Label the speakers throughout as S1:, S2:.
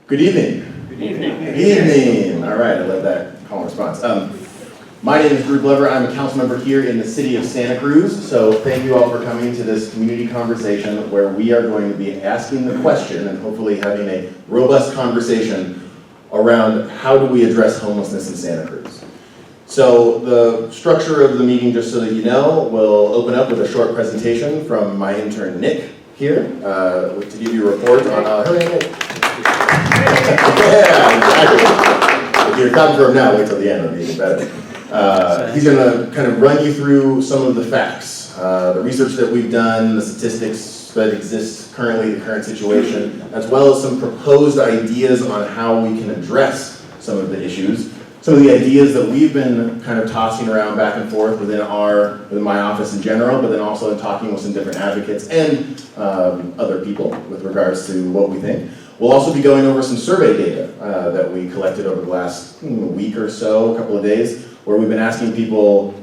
S1: Good evening.
S2: Good evening.
S1: Good evening. All right, I love that call and response. My name is Drew Glover. I'm a council member here in the city of Santa Cruz. So thank you all for coming to this community conversation where we are going to be asking the question and hopefully having a robust conversation around how do we address homelessness in Santa Cruz. So the structure of the meeting, just so that you know, will open up with a short presentation from my intern Nick here to give you a report on yeah, exactly. If you're coming for him now, wait till the end, it'll be even better. He's going to kind of run you through some of the facts, the research that we've done, the statistics that exist currently, the current situation, as well as some proposed ideas on how we can address some of the issues. Some of the ideas that we've been kind of tossing around back and forth within my office in general, but then also in talking with some different advocates and other people with regards to what we think. We'll also be going over some survey data that we collected over the last week or so, a couple of days, where we've been asking people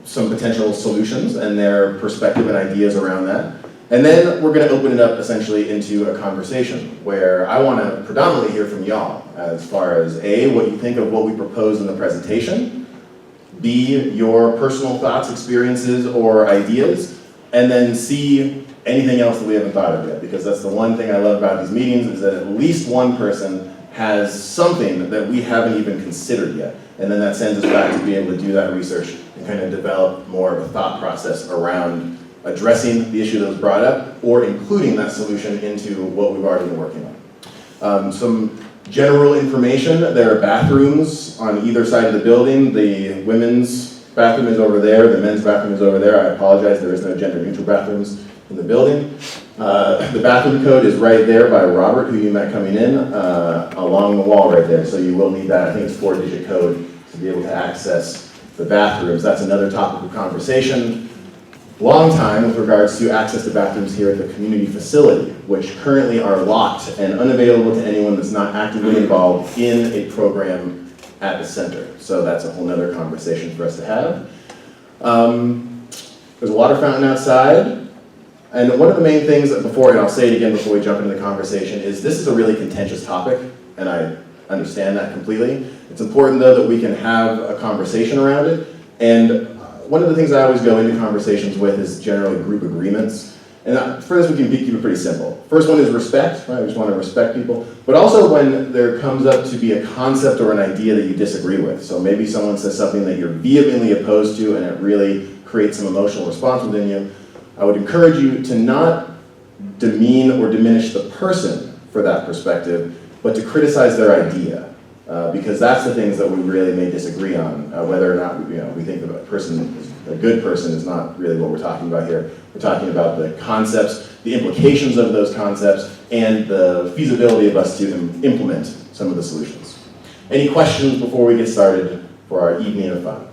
S1: some potential solutions and their perspective and ideas around that. And then we're going to open it up essentially into a conversation where I want to predominantly hear from y'all as far as A, what you think of what we proposed in the presentation, B, your personal thoughts, experiences, or ideas, and then C, anything else that we haven't thought of yet, because that's the one thing I love about these meetings is that at least one person has something that we haven't even considered yet, and then that sends us back to be able to do that research and kind of develop more of a thought process around addressing the issue that was brought up or including that solution into what we've already been working on. Some general information, there are bathrooms on either side of the building. The women's bathroom is over there, the men's bathroom is over there. I apologize, there is no gender neutral bathrooms in the building. The bathroom code is right there by Robert, who you met coming in, along the wall right there. So you will need that, I think it's 4-digit code to be able to access the bathrooms. That's another topic of conversation. Long time with regards to access to bathrooms here at the community facility, which currently are locked and unavailable to anyone that's not actively involved in a program at the center. So that's a whole nother conversation for us to have. There's a water fountain outside. And one of the main things that and I'll say it again before we jump into the conversation, is this is a really contentious topic, and I understand that completely. It's important though that we can have a conversation around it. And one of the things I always go into conversations with is generally group agreements. And for this we can keep it pretty simple. First one is respect, right? We just want to respect people. But also when there comes up to be a concept or an idea that you disagree with. So maybe someone says something that you're vehemently opposed to and it really creates some emotional response within you. I would encourage you to not demean or diminish the person for that perspective, but to criticize their idea. Because that's the things that we really may disagree on. Whether or not we think that a good person is not really what we're talking about here. We're talking about the concepts, the implications of those concepts, and the feasibility of us to implement some of the solutions. Any questions before we get started for our evening of fun?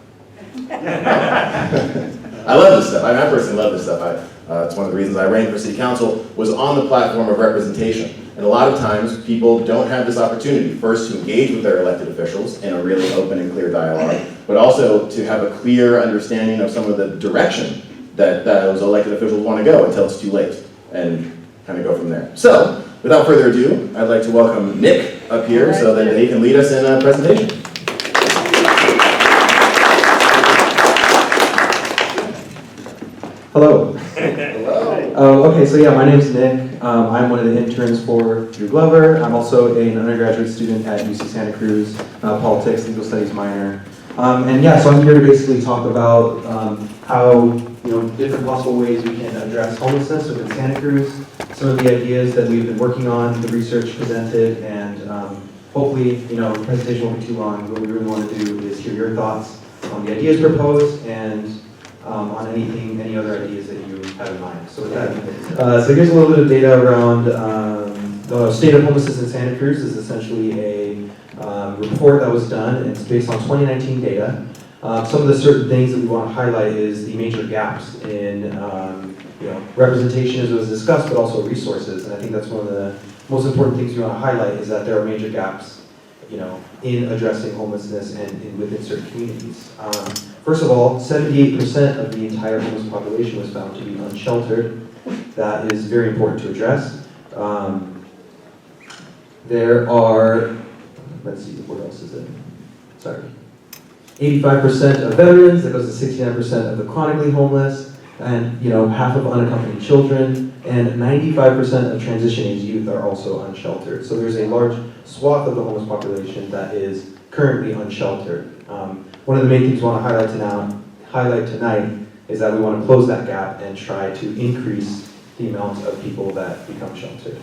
S1: I love this stuff. I personally love this stuff. It's one of the reasons I ran for city council, was on the platform of representation. And a lot of times people don't have this opportunity, first to engage with their elected officials in a really open and clear dialogue, but also to have a clear understanding of some of the direction that those elected officials want to go until it's too late, and kind of go from there. So, without further ado, I'd like to welcome Nick up here so that he can lead us in a presentation.
S3: Hello.
S1: Hello.
S3: Okay, so yeah, my name's Nick. I'm one of the interns for Drew Glover. I'm also an undergraduate student at UC Santa Cruz, politics, legal studies minor. And yeah, so I'm here to basically talk about how, different possible ways we can address homelessness within Santa Cruz, some of the ideas that we've been working on, the research presented, and hopefully, the presentation won't be too long. What we really want to do is hear your thoughts on the ideas proposed and on any other ideas that you have in mind. So with that, so here's a little bit of data around the state of homelessness in Santa Cruz. Is essentially a report that was done, and it's based on 2019 data. Some of the certain things that we want to highlight is the major gaps in representation, as was discussed, but also resources. And I think that's one of the most important things we want to highlight, is that there are major gaps in addressing homelessness and within certain communities. First of all, 78% of the entire homeless population was found to be unsheltered. That is very important to address. There are, let's see, what else is it? Sorry. 85% of veterans, that goes to 69% of the chronically homeless, and half of unaccompanied children, and 95% of transition-age youth are also unsheltered. So there's a large swath of the homeless population that is currently unsheltered. One of the main things we want to highlight tonight is that we want to close that gap and try to increase the amount of people that become sheltered.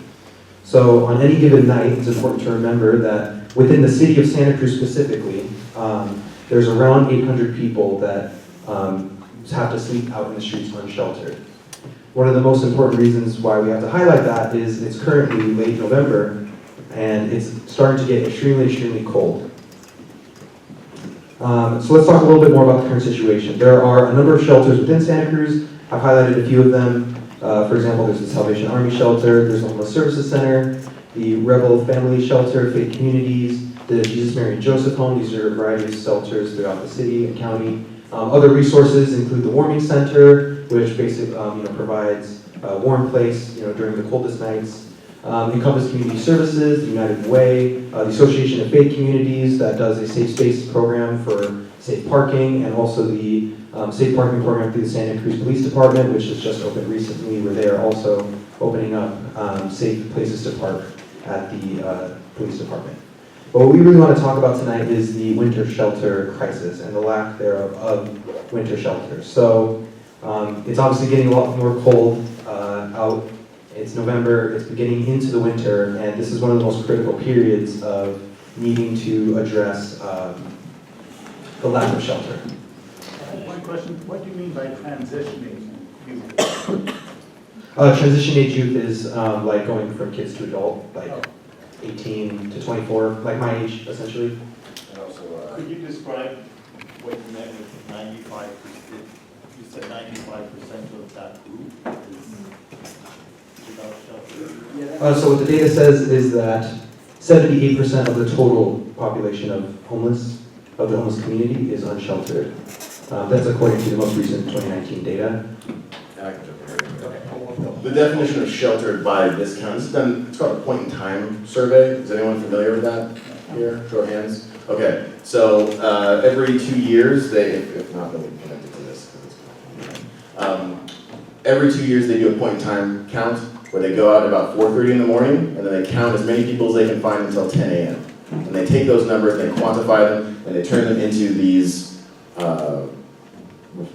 S3: So on any given night, it's important to remember that within the city of Santa Cruz specifically, there's around 800 people that have to sleep out in the streets unsheltered. One of the most important reasons why we have to highlight that is it's currently late November and it's starting to get extremely, extremely cold. So let's talk a little bit more about the current situation. There are a number of shelters within Santa Cruz. I've highlighted a few of them. For example, there's the Salvation Army Shelter, there's the Homeless Services Center, the Rebel Family Shelter, Faith Communities, the Jesus, Mary, and Joseph Home. These are a variety of shelters throughout the city and county. Other resources include the Warming Center, which basically provides a warm place during the coldest nights. Encompass Community Services, the United Way, the Association of Faith Communities that does a safe space program for safe parking, and also the safe parking program through the Santa Cruz Police Department, which has just opened recently, where they are also opening up safe places to park at the police department. But what we really want to talk about tonight is the winter shelter crisis and the lack thereof of winter shelters. So it's obviously getting a lot more cold out. It's November, it's beginning into the winter, and this is one of the most critical periods of needing to address the lack of shelter.
S2: One question, what do you mean by transitioning youth?
S3: Transition age youth is like going from kids to adult, like 18 to 24, like my age, essentially.
S4: And also, could you describe what you meant with 95%? You said 95% of that group is without shelter.
S3: So what the data says is that 78% of the total population of the homeless community is unsheltered. That's according to the most recent 2019 data.
S1: I can jump in here. The definition of sheltered by this count, it's called a point in time survey. Is anyone familiar with that here? Show of hands. Okay, so every 2 years, if not, they'll be connected to this. Every 2 years they do a point in time count where they go out at about 4:30 in the morning and then they count as many people as they can find until 10 a.m. And they take those numbers, they quantify them, and they turn them into these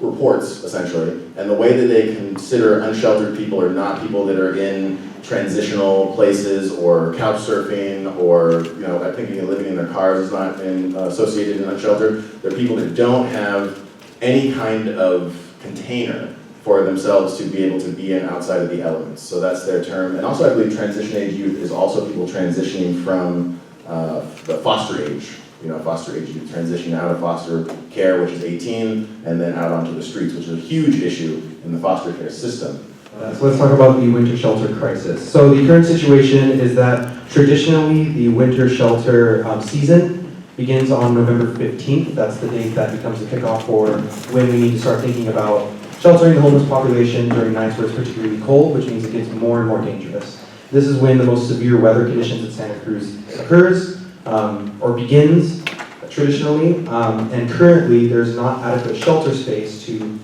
S1: reports, essentially. And the way that they consider unsheltered people are not people that are in transitional places or couch surfing or, I think living in their cars is not associated in unsheltered. They're people that don't have any kind of container for themselves to be able to be in outside of the elements. So that's their term. And also I believe transition age youth is also people transitioning from the foster age. Foster age youth transition out of foster care, which is 18, and then out onto the streets, which is a huge issue in the foster care system.
S3: So let's talk about the winter shelter crisis. So the current situation is that traditionally the winter shelter season begins on November 15th. That's the date that becomes the kickoff for when we need to start thinking about sheltering the homeless population during nights where it's particularly cold, which means it gets more and more dangerous. This is when the most severe weather conditions in Santa Cruz occurs, or begins traditionally, and currently there's not adequate shelter space to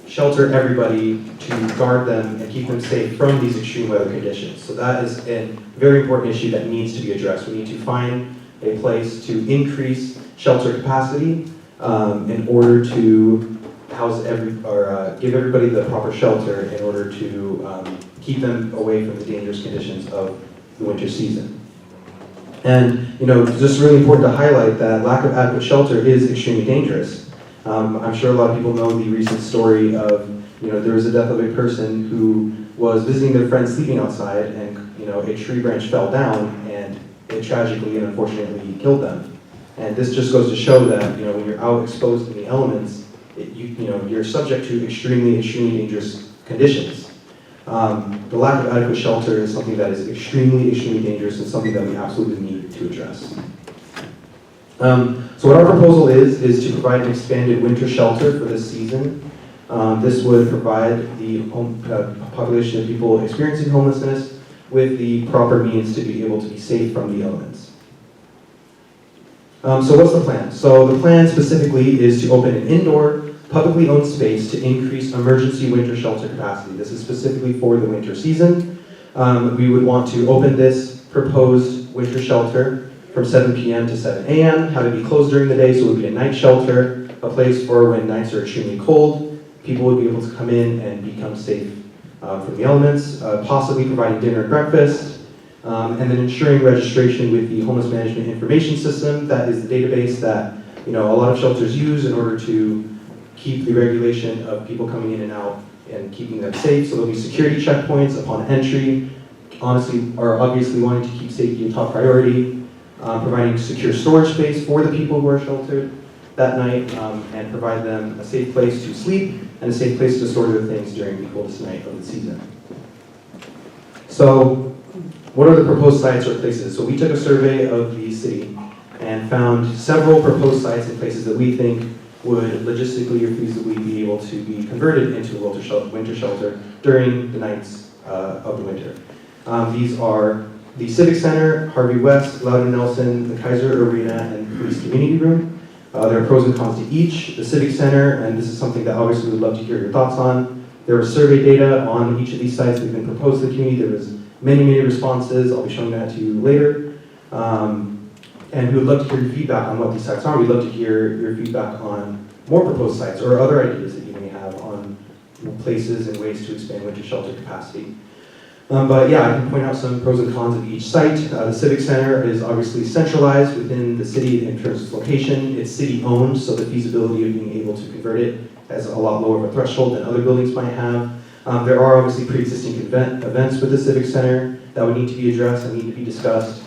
S3: shelter everybody, to guard them and keep them safe from these extreme weather conditions. So that is a very important issue that needs to be addressed. We need to find a place to increase shelter capacity in order to house give everybody the proper shelter in order to keep them away from the dangerous conditions of the winter season. And, just really important to highlight that lack of adequate shelter is extremely dangerous. I'm sure a lot of people know the recent story of, there was a death of a person who was visiting their friend sleeping outside and, a tree branch fell down and it tragically and unfortunately killed them. And this just goes to show that, when you're out exposed in the elements, you're subject to extremely, extremely dangerous conditions. The lack of adequate shelter is something that is extremely, extremely dangerous and something that we absolutely need to address. So what our proposal is to provide an expanded winter shelter for this season. This would provide the population of people experiencing homelessness with the proper means to be able to be safe from the elements. So what's the plan? So the plan specifically is to open an indoor, publicly owned space to increase emergency winter shelter capacity. This is specifically for the winter season. We would want to open this proposed winter shelter from 7 p.m. to 7 a.m., have it be closed during the day, so it would be a night shelter, a place for when nights are extremely cold, people would be able to come in and become safe from the elements, possibly providing dinner and breakfast, and then ensuring registration with the Homeless Management Information System. That is the database that a lot of shelters use in order to keep the regulation of people coming in and out and keeping them safe. So there'll be security checkpoints upon entry. Obviously wanting to keep safety a top priority, providing secure storage space for the people who are sheltered that night, and provide them a safe place to sleep and a safe place to store their things during the coldest night of the season. So what are the proposed sites or places? So we took a survey of the city and found several proposed sites and places that we think would logistically or feasibly be able to be converted into a winter shelter during the nights of the winter. These are the Civic Center, Harvey West, Louden Nelson, the Kaiser Arena, and Police Community Room. There are pros and cons to each. The Civic Center, and this is something that obviously we'd love to hear your thoughts on. There was survey data on each of these sites that have been proposed to the community. There was many responses. I'll be showing that to you later. And we would love to hear your feedback on what these sites are. We'd love to hear your feedback on more proposed sites or other ideas that you may have on places and ways to expand winter shelter capacity. But yeah, I can point out some pros and cons of each site. The Civic Center is obviously centralized within the city in terms of location. It's city-owned, so the feasibility of being able to convert it has a lot lower of a threshold than other buildings might have. There are obviously pre-existing events with the Civic Center that would need to be addressed and need to be discussed.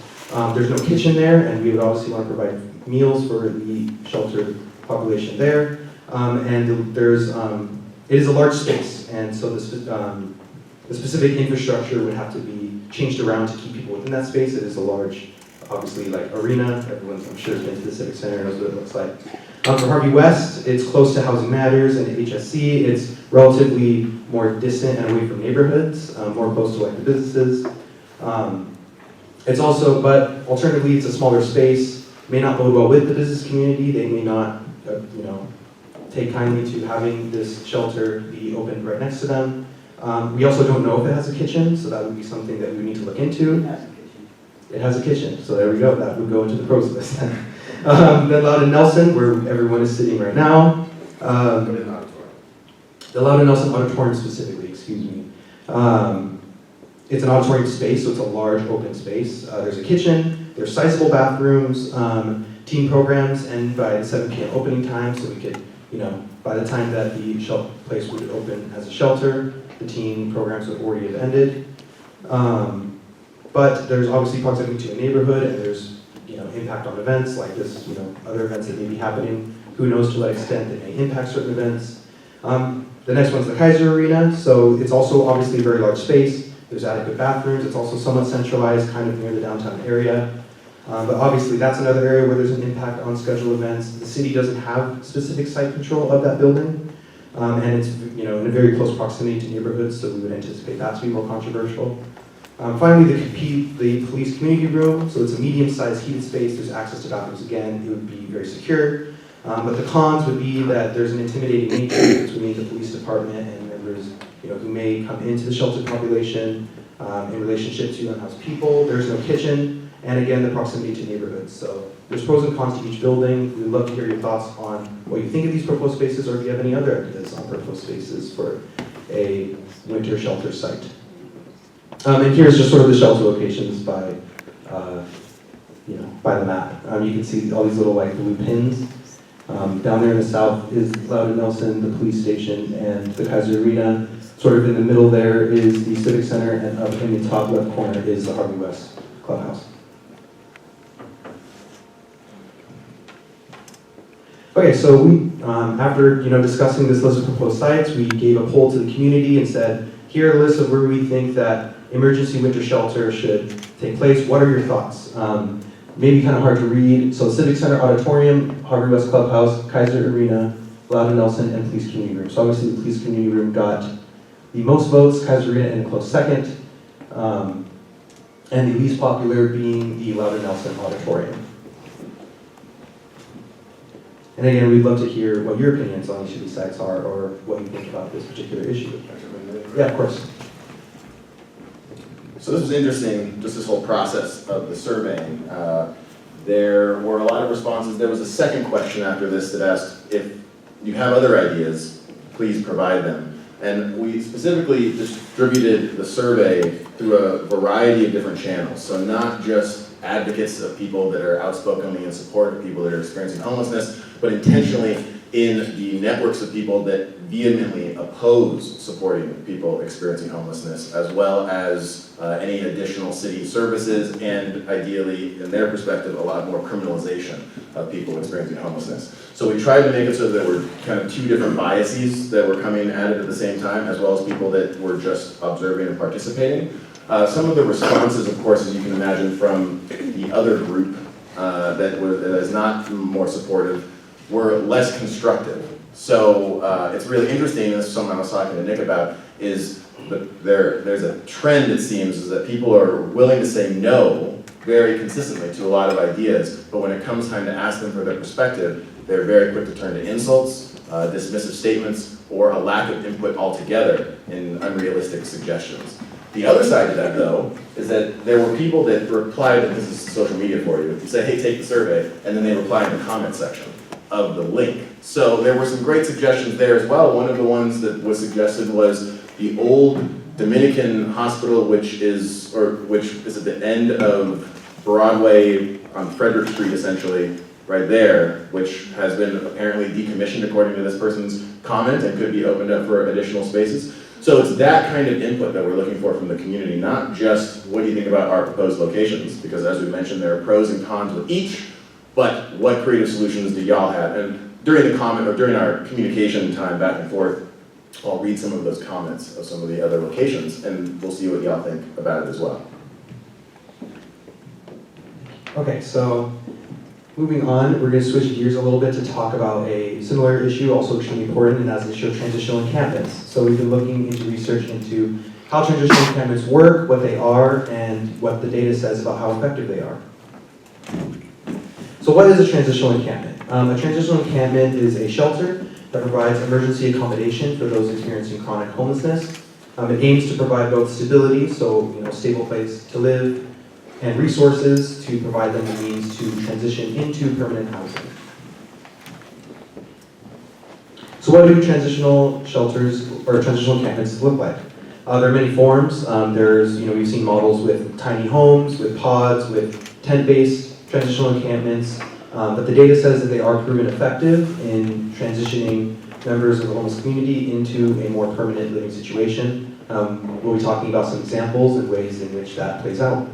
S3: There's no kitchen there, and we would obviously want to provide meals for the sheltered population there. It is a large space, and so the specific infrastructure would have to be changed around to keep people within that space. It is a large, obviously, arena. Everyone's, I'm sure, has been to the Civic Center and knows what it looks like. For Harvey West, it's close to Housing Matters and HSC. It's relatively more distant and away from neighborhoods, more close to the businesses. It's also, but alternatively, it's a smaller space, may not bode well with the business community. They may not, take kindly to having this shelter be opened right next to them. We also don't know if it has a kitchen, so that would be something that we would need to look into. It has a kitchen, so there we go. That would go into the pros list. Then Louden Nelson, where everyone is sitting right now. The Louden Nelson Auditorium specifically, excuse me. It's an auditorium space, so it's a large open space. There's a kitchen, there's sizable bathrooms, team programs, and by the 7 p.m. opening time, so we could, by the time that the place would open as a shelter, the teen programs would already have ended. But there's obviously proximity to a neighborhood, and there's impact on events like this, other events that may be happening. Who knows to what extent they may impact certain events. The next one's the Kaiser Arena, so it's also obviously a very large space. There's adequate bathrooms. It's also somewhat centralized, kind of near the downtown area. But obviously that's another area where there's an impact on scheduled events. The city doesn't have specific site control of that building. And it's in a very close proximity to neighborhoods, so we would anticipate that to be more controversial. Finally, the police community room. So it's a medium-sized heated space. There's access to bathrooms again. It would be very secure. But the cons would be that there's an intimidating nature between the police department and members who may come into the sheltered population in relationship to unhoused people. There's no kitchen, and again, the proximity to neighborhoods. So there's pros and cons to each building. We'd love to hear your thoughts on what you think of these proposed spaces, or if you have any other ideas on proposed spaces for a winter shelter site. And here's just sort of the shelter locations by the map. You can see all these little blue pins. Down there in the south is Louden Nelson, the police station, and the Kaiser Arena. Sort of in the middle there is the Civic Center, and up in the top left corner is the Harvey West Clubhouse. Okay, so we, after discussing this list of proposed sites, we gave a poll to the community and said, here are a list of where we think that emergency winter shelter should take place. What are your thoughts? Maybe kind of hard to read. So Civic Center Auditorium, Harvey West Clubhouse, Kaiser Arena, Louden Nelson, and Police Community Room. So obviously the Police Community Room got the most votes, Kaiser Arena in a close second. and the least popular being the Louden Auditorium. And again, we'd love to hear what your opinions on each of these sites are, or what you think about this particular issue. Yeah, of course.
S1: So this was interesting, just this whole process of the surveying. There were a lot of responses. There was a second question after this that asked, if you have other ideas, please provide them. And we specifically distributed the survey through a variety of different channels. So not just advocates of people that are outspokenly in support of people that are experiencing homelessness, but intentionally in the networks of people that vehemently oppose supporting people experiencing homelessness, as well as any additional city services, and ideally, in their perspective, a lot more criminalization of people experiencing homelessness. So we tried to make it so that there were kind of two different biases that were coming at it at the same time, as well as people that were just observing and participating. Some of the responses, of course, as you can imagine, from the other group that is not more supportive, were less constructive. So it's really interesting, and this is something I was talking to Nick about, is that there's a trend, it seems, is that people are willing to say no very consistently to a lot of ideas, but when it comes time to ask them for their perspective, they're very quick to turn to insults, dismissive statements, or a lack of input altogether in unrealistic suggestions. The other side to that, though, is that there were people that replied, that this is social media for you, you say, hey, take the survey, and then they reply in the comment section of the link. So there were some great suggestions there as well. One of the ones that was suggested was the old Dominican hospital, which is at the end of Broadway on Frederick Street, essentially, right there, which has been apparently decommissioned according to this person's comment and could be opened up for additional spaces. So it's that kind of input that we're looking for from the community, not just what do you think about our proposed locations, because as we mentioned, there are pros and cons with each, but what creative solutions do y'all have? And during the comment, or during our communication time back and forth, I'll read some of those comments of some of the other locations, and we'll see what y'all think about it as well.
S3: Okay, so moving on, we're going to switch gears a little bit to talk about a similar issue, also extremely important, and that's the issue of transitional encampments. So we've been looking into research into how transitional encampments work, what they are, and what the data says about how effective they are. So what is a transitional encampment? A transitional encampment is a shelter that provides emergency accommodation for those experiencing chronic homelessness. It aims to provide both stability, so a stable place to live, and resources to provide them the means to transition into permanent housing. So what do transitional shelters or transitional encampments look like? There are many forms. We've seen models with tiny homes, with pods, with tent-based transitional encampments, but the data says that they are proven effective in transitioning members of the homeless community into a more permanent living situation. We'll be talking about some examples and ways in which that plays out.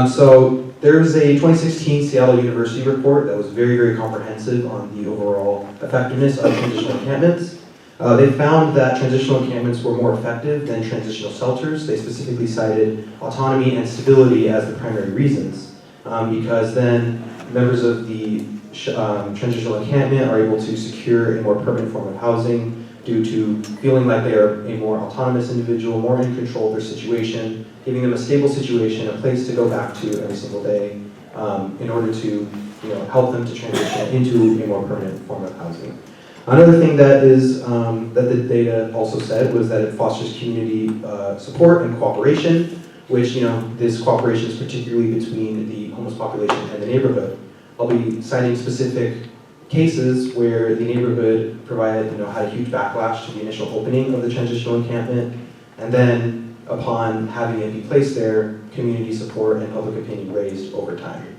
S3: So there's a 2016 Seattle University report that was very, very comprehensive on the overall effectiveness of transitional encampments. They found that transitional encampments were more effective than transitional shelters. They specifically cited autonomy and stability as the primary reasons, because then members of the transitional encampment are able to secure a more permanent form of housing due to feeling like they are a more autonomous individual, more in control of their situation, giving them a stable situation, a place to go back to every single day, in order to help them to transition into a more permanent form of housing. Another thing that that the data also said was that it fosters community support and cooperation, which this cooperation is particularly between the homeless population and the neighborhood. I'll be citing specific cases where the neighborhood had a huge backlash to the initial opening of the transitional encampment, and then upon having it be placed there, community support and public opinion raised over time.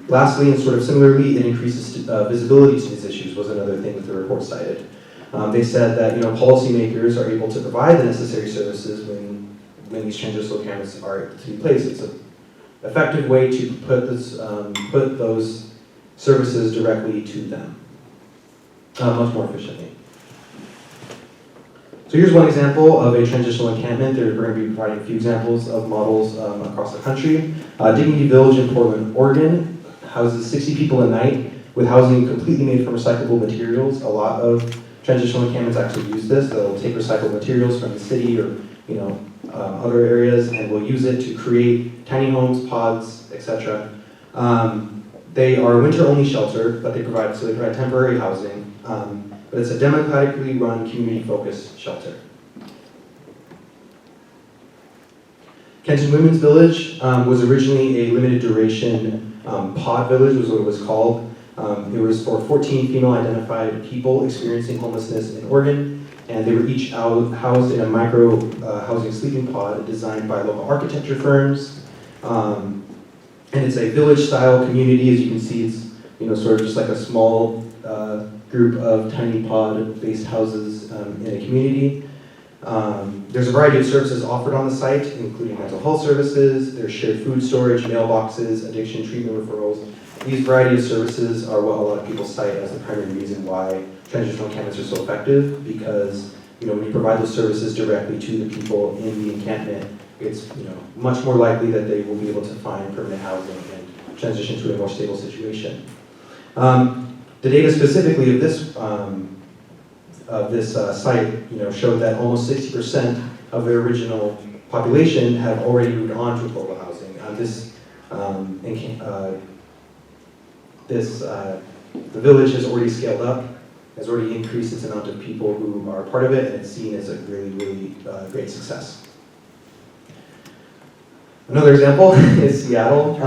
S3: Lastly, and sort of similarly, it increases visibility to these issues was another thing that the report cited. They said that policymakers are able to provide the necessary services when these transitional encampments are to be placed. It's an effective way to put those services directly to them, much more efficiently. So here's one example of a transitional encampment. We're going to be providing a few examples of models across the country. Dignity Village in Portland, Oregon houses 60 people a night with housing completely made from recyclable materials. A lot of transitional encampments actually use this. They'll take recycled materials from the city or other areas, and will use it to create tiny homes, pods, etc. They are a winter-only shelter, but they provide temporary housing, but it's a democratically run, community-focused shelter. Kenton Women's Village was originally a limited duration pod village, was what it was called. It was for 14 female-identified people experiencing homelessness in Oregon, and they were each housed in a micro housing sleeping pod designed by local architecture firms. And it's a village-style community. As you can see, it's sort of just like a small group of tiny pod-based houses in a community. There's a variety of services offered on the site, including mental health services, there's shared food storage, mailboxes, addiction treatment referrals. These variety of services are what a lot of people cite as the primary reason why transitional encampments are so effective, because when you provide those services directly to the people in the encampment, it's much more likely that they will be able to find permanent housing and transition to a more stable situation. The data specifically of this site, showed that almost 60% of their original population have already moved on to affordable housing. The village has already scaled up, has already increased its amount of people who are part of it, and it's seen as a really, really great success. Another example is Seattle.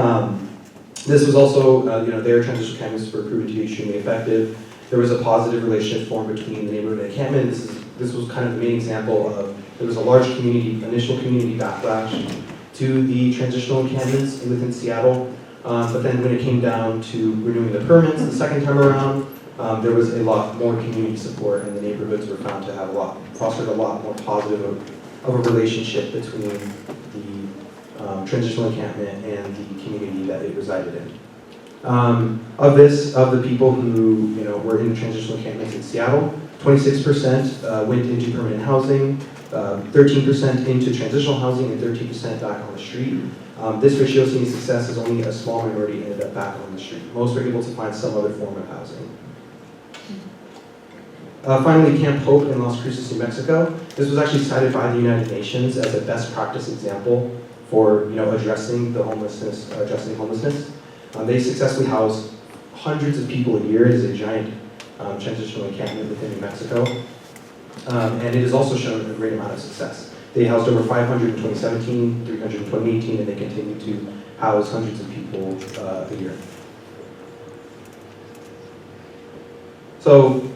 S3: This was also, their transitional encampments were proven to be extremely effective. There was a positive relationship formed between the neighborhood and encampment. This was kind of the main example of, there was a large initial community backlash to the transitional encampments within Seattle. But then when it came down to renewing the permits the second time around, there was a lot more community support, and the neighborhoods were found to have fostered a lot more positive of a relationship between the transitional encampment and the community that it resided in. Of the people who were in transitional encampments in Seattle, 26% went into permanent housing, 13% into transitional housing, and 13% back on the street. This ratio seeing success is only a small minority ended up back on the street. Most were able to find some other form of housing. Finally, Camp Hope in Las Cruces, New Mexico. This was actually cited by the United Nations as a best practice example for addressing homelessness. They successfully house hundreds of people a year. It is a giant transitional encampment within New Mexico, and it has also shown a great amount of success. They housed over 500 in 2017, 300 in 2018, and they continue to house hundreds of people a year. So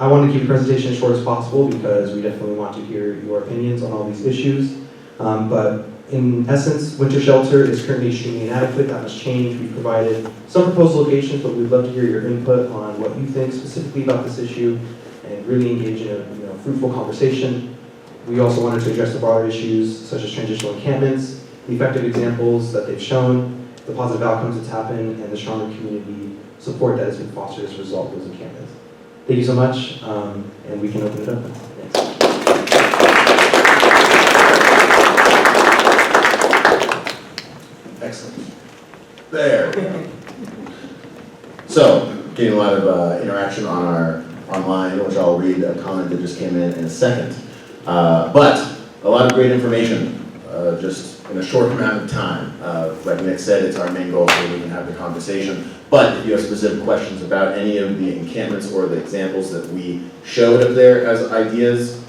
S3: I want to keep the presentation as short as possible because we definitely want to hear your opinions on all these issues. But in essence, winter shelter is currently extremely inadequate. That must change. We've provided some proposed locations, but we'd love to hear your input on what you think specifically about this issue and really engage in a fruitful conversation. We also wanted to address the broader issues such as transitional encampments, the effective examples that they've shown, the positive outcomes that's happened, and the stronger community support that has been fostered as a result of those encampments. Thank you so much, and we can open it up now. Thanks.
S1: Excellent. There we go. So, getting a lot of interaction on our online, which I'll read a comment that just came in a second. But a lot of great information, just in a short amount of time. Like Nick said, it's our main goal so we can have the conversation. But if you have specific questions about any of the encampments or the examples that we showed up there as ideas,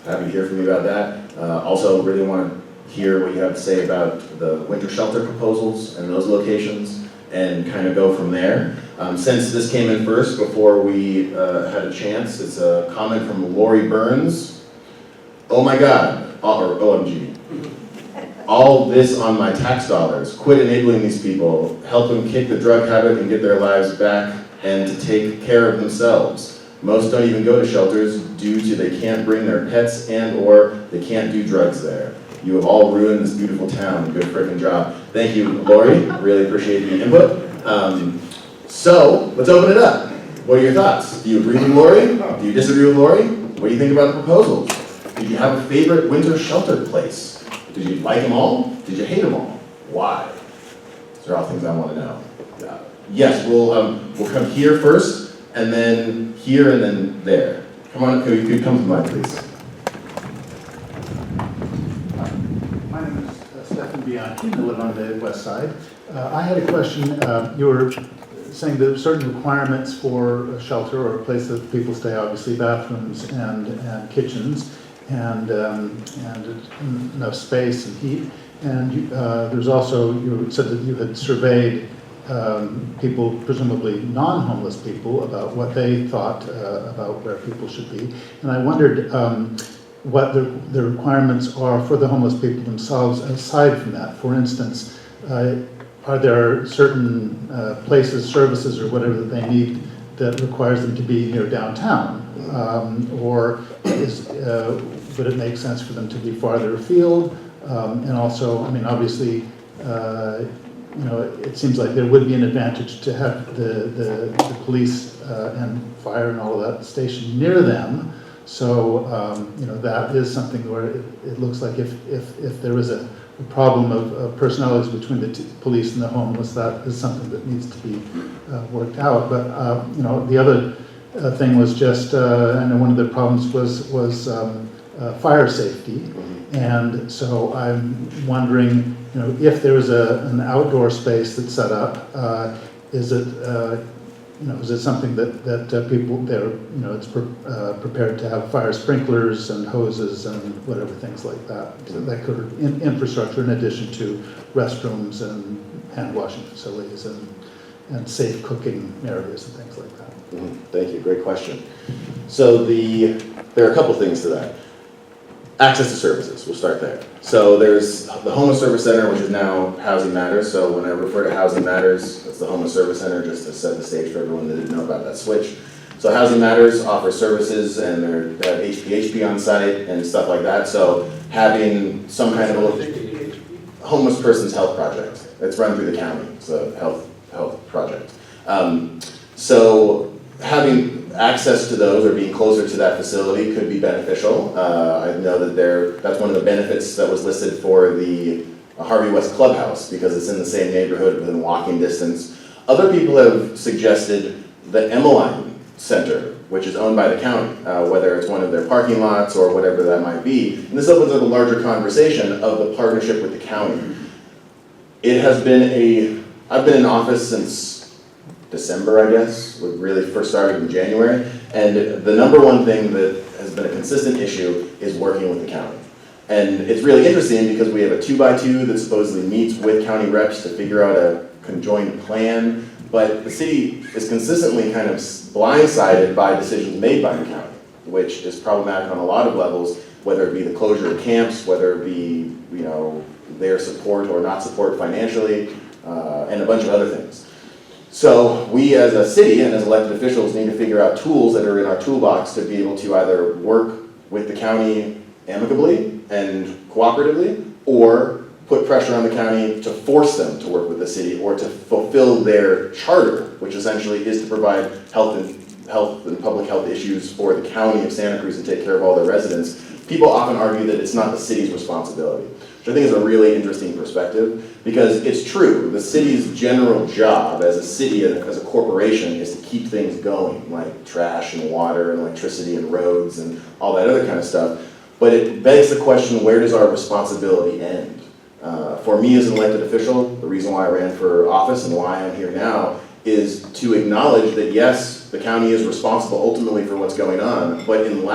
S1: happy to hear from you about that. Also, really want to hear what you have to say about the winter shelter proposals and those locations, and kind of go from there. Since this came in first, before we had a chance, it's a comment from Lori Burns. Oh my God, or OMG. All this on my tax dollars. Quit enabling these people. Help them kick the drug habit and get their lives back and to take care of themselves. Most don't even go to shelters due to they can't bring their pets and or they can't do drugs there. You have all ruined this beautiful town. Good frickin' job. Thank you, Lori. Really appreciate the input. So, let's open it up. What are your thoughts? Do you agree with Lori? Do you disagree with Lori? What do you think about the proposals? Did you have a favorite winter shelter place? Did you like them all? Did you hate them all? Why? These are all things I want to know. Yes, we'll come here first, and then here, and then there. Come on, could you come to mine, please?
S2: beyond Keene, I live on the west side. I had a question. You were saying there are certain requirements for a shelter or a place that people stay, obviously bathrooms and kitchens and enough space and heat. And there's also, you said that you had surveyed people, presumably non-homeless people, about what they thought about where people should be. And I wondered what the requirements are for the homeless people themselves aside from that. For instance, are there certain places, services, or whatever that they need that requires them to be near downtown? Or would it make sense for them to be farther afield? And also, I mean, obviously, you know, it seems like there would be an advantage to have the police and fire and all of that stationed near them. So, you know, that is something where it looks like if there is a problem of personalities between the police and the homeless, that is something that needs to be worked out. But, you know, the other thing was just, I know one of the problems was fire safety. And so I'm wondering, you know, if there is an outdoor space that's set up, is it, you know, is it something that people there, you know, it's prepared to have fire sprinklers and hoses and whatever things like that, so that could infrastructure in addition to restrooms and hand washing facilities and safe cooking areas and things like that.
S1: Thank you, great question. So there are a couple things to that. Access to services, we'll start there. So there's the Homeless Service Center, which is now Housing Matters. So when I refer to Housing Matters, it's the Homeless Service Center, just to set the stage for everyone that didn't know about that switch. So Housing Matters offers services, and they have HPHP on site and stuff like that. So having some kind of a homeless person's health project. It's run through the county. It's a health project. So having access to those or being closer to that facility could be beneficial. I know that that's one of the benefits that was listed for the Harvey West Clubhouse, because it's in the same neighborhood within walking distance. Other people have suggested the Emmeline Center, which is owned by the county, whether it's one of their parking lots or whatever that might be. And this opens up a larger conversation of the partnership with the county. It has been I've been in office since December, I guess, we really first started in January, and the number one thing that has been a consistent issue is working with the county. And it's really interesting because we have a 2x2 that supposedly meets with county reps to figure out a conjoined plan, but the city is consistently kind of blindsided by decisions made by the county, which is problematic on a lot of levels, whether it be the closure of camps, whether it be, you know, their support or not support financially, and a bunch of other things. So we as a city and as elected officials need to figure out tools that are in our toolbox to be able to either work with the county amicably and cooperatively, or put pressure on the county to force them to work with the city or to fulfill their charter, which essentially is to provide health and public health issues for the county of Santa Cruz and take care of all their residents. People often argue that it's not the city's responsibility, which I think is a really interesting perspective, because it's true. The city's general job as a city and as a corporation is to keep things going, like trash and water and electricity and roads and all that other kind of stuff. But it begs the question, where does our responsibility end? For me as an elected official, the reason why I ran for office and why I'm here now is to acknowledge that yes, the county is responsible ultimately for what's going on, but in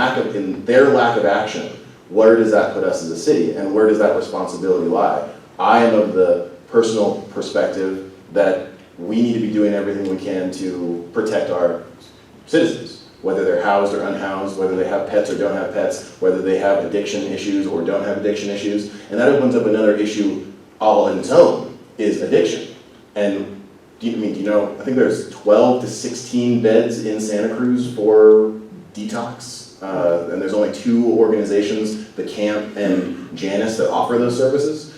S1: their lack of action, where does that put us as a city, and where does that responsibility lie? I am of the personal perspective that we need to be doing everything we can to protect our citizens, whether they're housed or unhoused, whether they have pets or don't have pets, whether they have addiction issues or don't have addiction issues. And that opens up another issue all on its own, is addiction. And do you know, I think there's 12 to 16 beds in Santa Cruz for detox. And there's only 2 organizations, the Camp and Janus, that offer those services.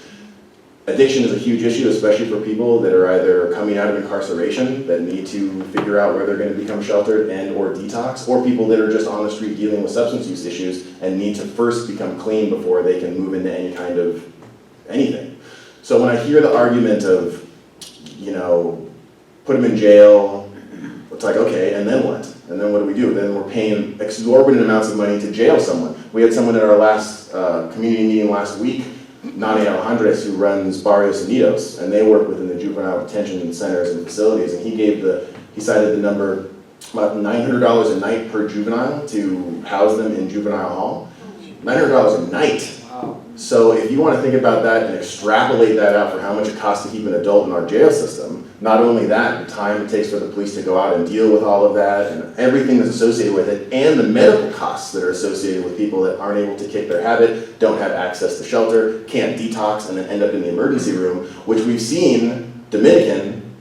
S1: Addiction is a huge issue, especially for people that are either coming out of incarceration that need to figure out where they're going to become sheltered and or detox, or people that are just on the street dealing with substance use issues and need to first become clean before they can move into any kind of anything. So when I hear the argument of, you know, put them in jail, it's like, okay, and then what? And then what do we do? Then we're paying exorbitant amounts of money to jail someone. We had someone at our last community meeting last week Nani Alejandres, who runs Barrios Unidos, and they work within the juvenile detention centers and facilities, and he cited the number about $900 a night per juvenile to house them in juvenile hall. $900 a night. So if you want to think about that and extrapolate that out for how much it costs to keep an adult in our jail system, not only that, the time it takes for the police to go out and deal with all of that and everything that's associated with it, and the medical costs that are associated with people that aren't able to kick their habit, don't have access to shelter, can't detox, and then end up in the emergency room, which we've seen Dominican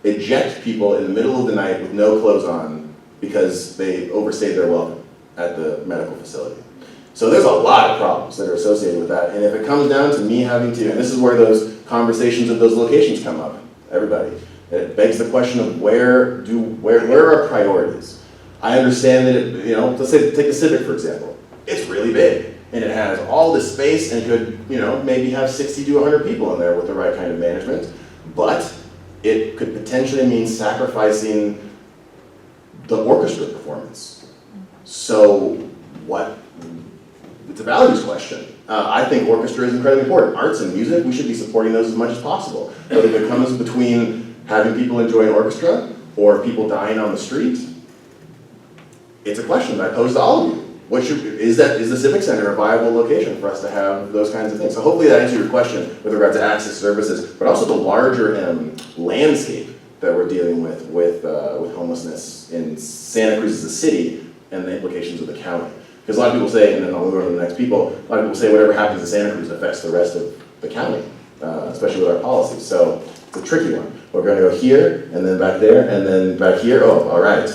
S1: eject people in the middle of the night with no clothes on because they overstayed their welcome at the medical facility. So there's a lot of problems that are associated with that. And if it comes down to me having to, and this is where those conversations of those locations come up, everybody, it begs the question of where are priorities? I understand that let's say take the Civic for example. It's really big and it has all this space and could, maybe have 60 to 100 people in there with the right kind of management, but it could potentially mean sacrificing the orchestra performance. So what? It's a values question. I think orchestra is incredibly important. Arts and music, we should be supporting those as much as possible. But if it comes between having people enjoy an orchestra or people dying on the street, it's a question that I pose to all of you. Is the Civic Center a viable location for us to have those kinds of things? So hopefully that answers your question with regard to access services, but also the larger landscape that we're dealing with homelessness in Santa Cruz as a city and the implications of the county. Because a lot of people say, and then I'll move on to the next people, a lot of people say whatever happens in Santa Cruz affects the rest of the county, especially with our policies. So it's a tricky one. We're going to go here, and then back there, and then back here. Oh, all right.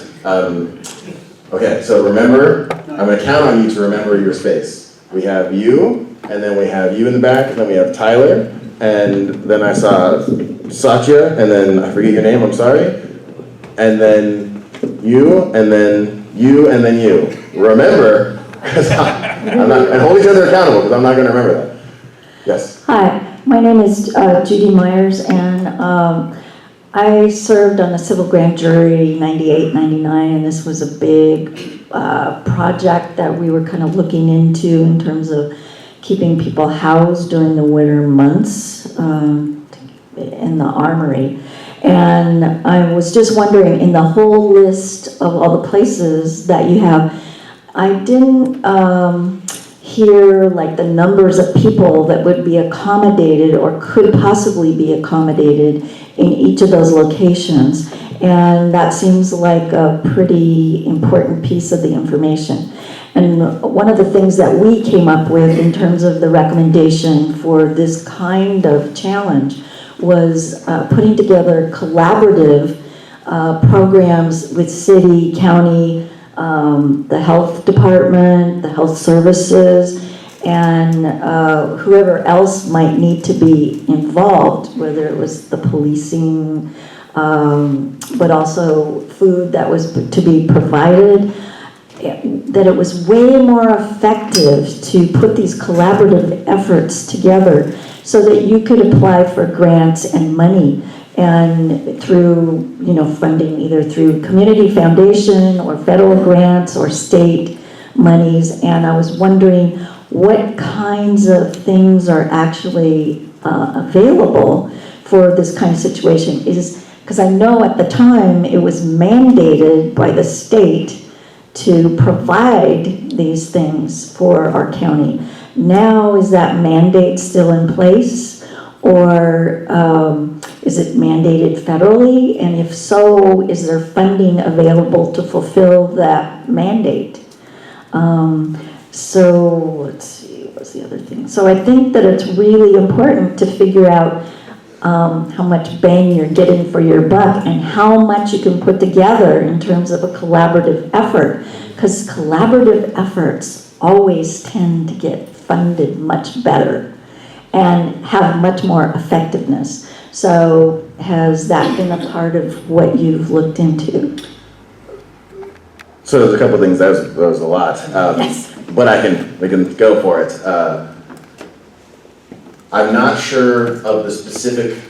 S1: Okay, so remember, I'm going to count on you to remember your space. We have you, and then we have you in the back, and then we have Tyler, and then I saw Satya, and then I forget your name, I'm sorry, and then you, and then you, and then you. Remember, because I'm not, and hold each other accountable, because I'm not going to remember that. Yes?
S5: Hi, my name is Judy Myers, and I served on a civil grand jury 98, 99, and this was a big project that we were kind of looking into in terms of keeping people housed during the winter months in the armory. And I was just wondering, in the whole list of all the places that you have, I didn't hear like the numbers of people that would be accommodated or could possibly be accommodated in each of those locations. And that seems like a pretty important piece of the information. And one of the things that we came up with in terms of the recommendation for this kind of challenge was putting together collaborative programs with city, county, the health department, the health services, and whoever else might need to be involved, whether it was the policing, but also food that was to be provided, that it was way more effective to put these collaborative efforts together so that you could apply for grants and money and through, funding either through community foundation or federal grants or state monies. And I was wondering what kinds of things are actually available for this kind of situation. Because I know at the time it was mandated by the state to provide these things for our county. Now, is that mandate still in place, or is it mandated federally? And if so, is there funding available to fulfill that mandate? So let's see, what's the other thing? So I think that it's really important to figure out how much bang you're getting for your buck and how much you can put together in terms of a collaborative effort, because collaborative efforts always tend to get funded much better and have much more effectiveness. So has that been a part of what you've looked into?
S1: So there's a couple of things, that was a lot.
S5: Yes.
S1: But we can go for it. I'm not sure of the specific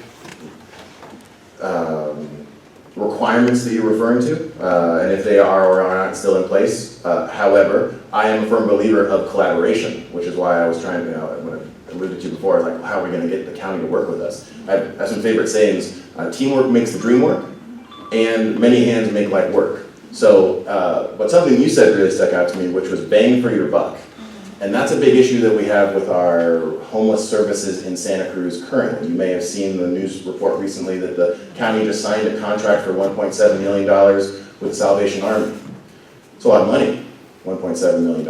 S1: requirements that you're referring to, and if they are or are not still in place. However, I am a firm believer of collaboration, which is why I was trying to, alluded to before, like how are we going to get the county to work with us? I have some favorite sayings. Teamwork makes the dream work, and many hands make light work. So, but something you said really stuck out to me, which was bang for your buck. And that's a big issue that we have with our homeless services in Santa Cruz currently. You may have seen the news report recently that the county just signed a contract for $1.7 million with the Salvation Army. It's a lot of money, $1.7 million.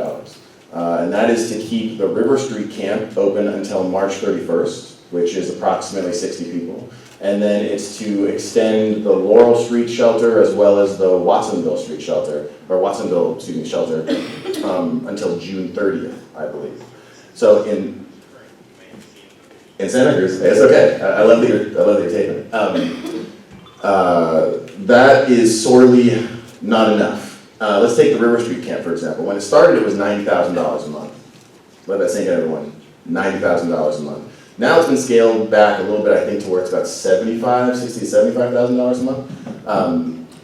S1: And that is to keep the River Street camp open until March 31st, which is approximately 60 people. And then it's to extend the Laurel Street shelter as well as the Watsonville Street shelter, or Watsonville, excuse me, shelter, until June 30th, I believe. So in Santa Cruz, it's okay. I love that you're taking it. That is sorely not enough. Let's take the River Street camp, for example. When it started, it was $90,000 a month. Let that sink in, everyone. $90,000 a month. Now it's been scaled back a little bit, I think, to where it's about $75,000 to $75,000 a month.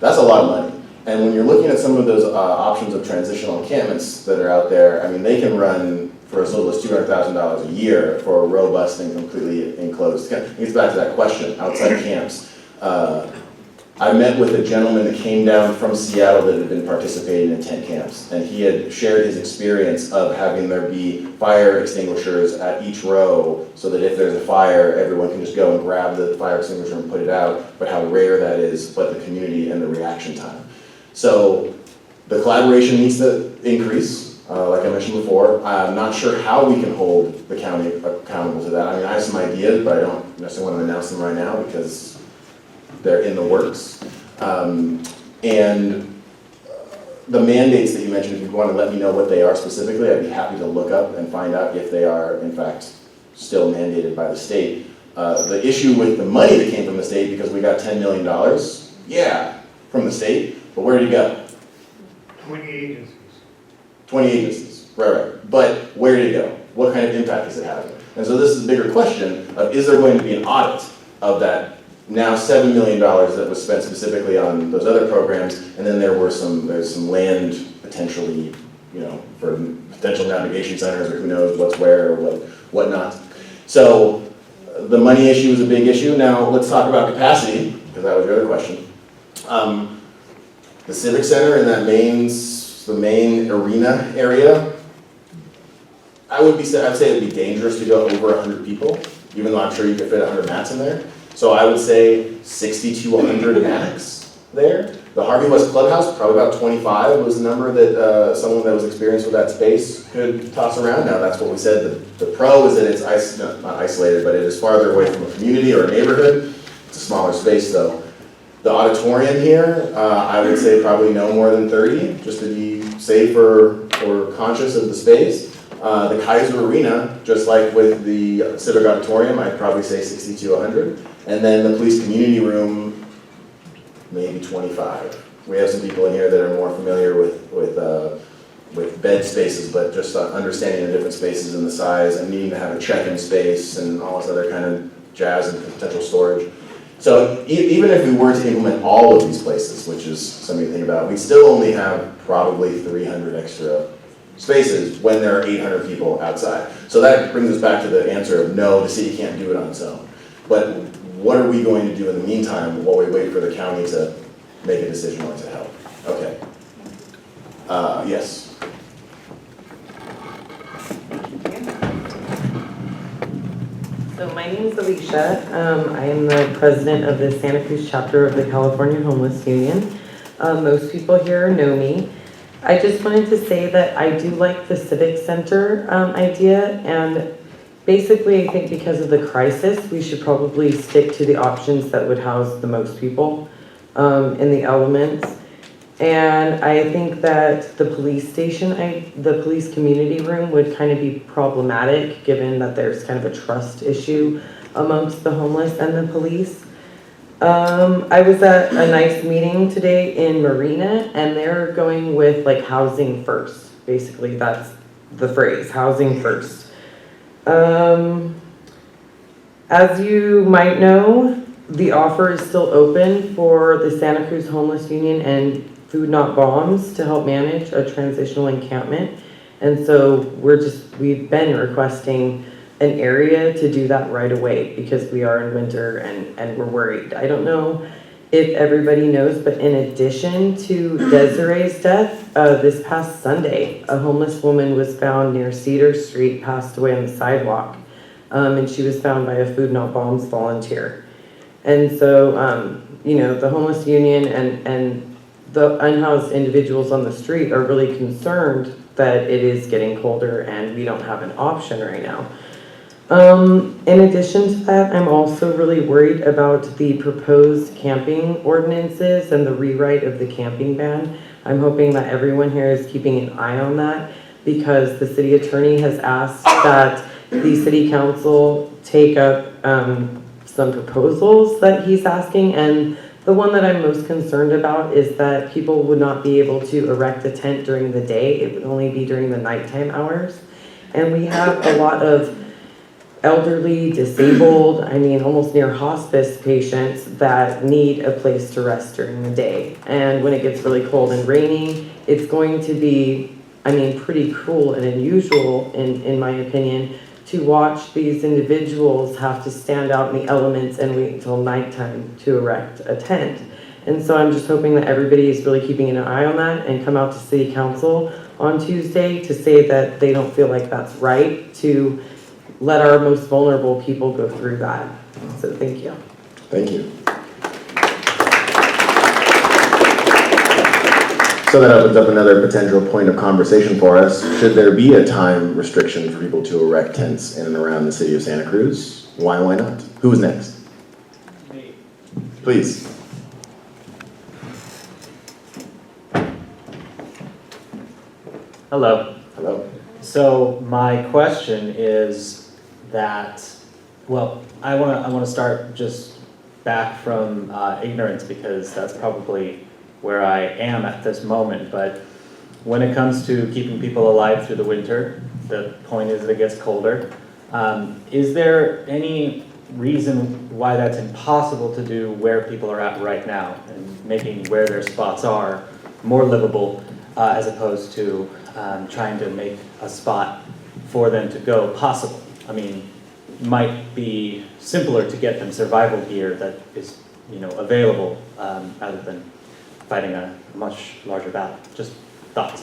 S1: That's a lot of money. And when you're looking at some of those options of transitional encampments that are out there, I mean, they can run for as little as $200,000 a year for a robust and completely enclosed. It gets back to that question, outside camps. I met with a gentleman that came down from Seattle that had been participating in tent camps, and he had shared his experience of having there be fire extinguishers at each row so that if there's a fire, everyone can just go and grab the fire extinguisher and put it out, but how rare that is, but the community and the reaction time. So the collaboration needs to increase, like I mentioned before. I'm not sure how we can hold the county accountable to that. I mean, I have some ideas, but I don't necessarily want to announce them right now because they're in the works. And the mandates that you mentioned, if you want to let me know what they are specifically, I'd be happy to look up and find out if they are, in fact, still mandated by the state. The issue with the money that came from the state, because we got $10 million, yeah, from the state, but where did it go?
S6: 20 agencies.
S1: 20 agencies, right. But where did it go? What kind of impact is it having? And so this is a bigger question of, is there going to be an audit of that now $7 million that was spent specifically on those other programs, and then there's some land potentially, you know, for potential navigation centers or who knows what's where or whatnot. So the money issue is a big issue. Now let's talk about capacity, because that was your other question. The Civic Center in that the main arena area, I'd say it'd be dangerous to go over 100 people, even though I'm sure you could fit 100 mats in there. So I would say 60 to 100 max there. The Harvey West Clubhouse, probably about 25 was the number that someone that was experienced with that space could toss around. Now that's what we said. The pro is that it's not isolated, but it is farther away from a community or a neighborhood. It's a smaller space though. The auditorium here, I would say probably no more than 30, just to be safe or conscious of the space. The Kaiser Arena, just like with the Civic Auditorium, I'd probably say 60 to 100. And then the police community room, maybe 25. We have some people in here that are more familiar with bed spaces, but just understanding the different spaces and the size and needing to have a check-in space and all this other kind of jazz and potential storage. So even if we were to implement all of these places, which is something to think about, we'd still only have probably 300 extra spaces when there are 800 people outside. So that brings us back to the answer of no, the city can't do it on its own. But what are we going to do in the meantime while we wait for the county to make a decision or to help? Okay. Yes.
S7: So my name is Alicia. I am the president of the Santa Cruz chapter of the California Homeless Union. Most people here know me. I just wanted to say that I do like the Civic Center idea, and basically I think because of the crisis, we should probably stick to the options that would house the most people in the elements. And I think that the police station, the police community room would kind of be problematic given that there's kind of a trust issue amongst the homeless and the police. I was at a nice meeting today in Marina, and they're going with like housing first. Basically, that's the phrase, housing first. As you might know, the offer is still open for the Santa Cruz Homeless Union and Food Not Bombs to help manage a transitional encampment. And so we've been requesting an area to do that right away because we are in winter and we're worried. I don't know if everybody knows, but in addition to Desiree's death, this past Sunday, a homeless woman was found near Cedar Street, passed away on the sidewalk. And she was found by a Food Not Bombs volunteer. And so, you know, the homeless union and the unhoused individuals on the street are really concerned that it is getting colder and we don't have an option right now. In addition to that, I'm also really worried about the proposed camping ordinances and the rewrite of the camping ban. I'm hoping that everyone here is keeping an eye on that because the city attorney has asked that the city council take up some proposals that he's asking, and the one that I'm most concerned about is that people would not be able to erect a tent during the day. It would only be during the nighttime hours. And we have a lot of elderly, disabled, I mean, almost near hospice patients that need a place to rest during the day. And when it gets really cold and rainy, it's going to be, I mean, pretty cruel and unusual, in my opinion, to watch these individuals have to stand out in the elements and wait until nighttime to erect a tent. And so I'm just hoping that everybody is really keeping an eye on that and come out to City Council on Tuesday to say that they don't feel like that's right to let our most vulnerable people go through that. So thank you.
S1: Thank you. So that opens up another potential point of conversation for us. Should there be a time restriction for people to erect tents in and around the city of Santa Cruz? Why not? Who's next?
S6: Me.
S1: Please.
S8: Hello.
S1: Hello.
S8: So my question is that, well, I want to start just back from ignorance because that's probably where I am at this moment. But when it comes to keeping people alive through the winter, the point is that it gets colder. Is there any reason why that's impossible to do where people are at right now and making where their spots are more livable as opposed to trying to make a spot for them to go possible? I mean, might be simpler to get them survival gear that is, you know, available rather than fighting a much larger battle. Just thoughts.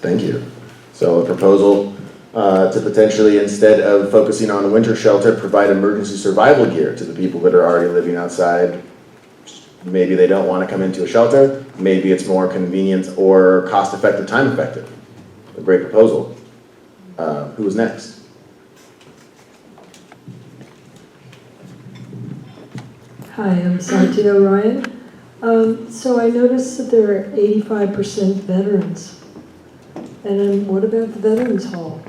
S1: Thank you. So a proposal to potentially, instead of focusing on a winter shelter, provide emergency survival gear to the people that are already living outside. Maybe they don't want to come into a shelter. Maybe it's more convenient or cost-effective, time-effective. A great proposal. Who is next?
S9: Hi, I'm Santi O'Ryan. So I noticed that there are 85% veterans. And then what about the Veterans Hall?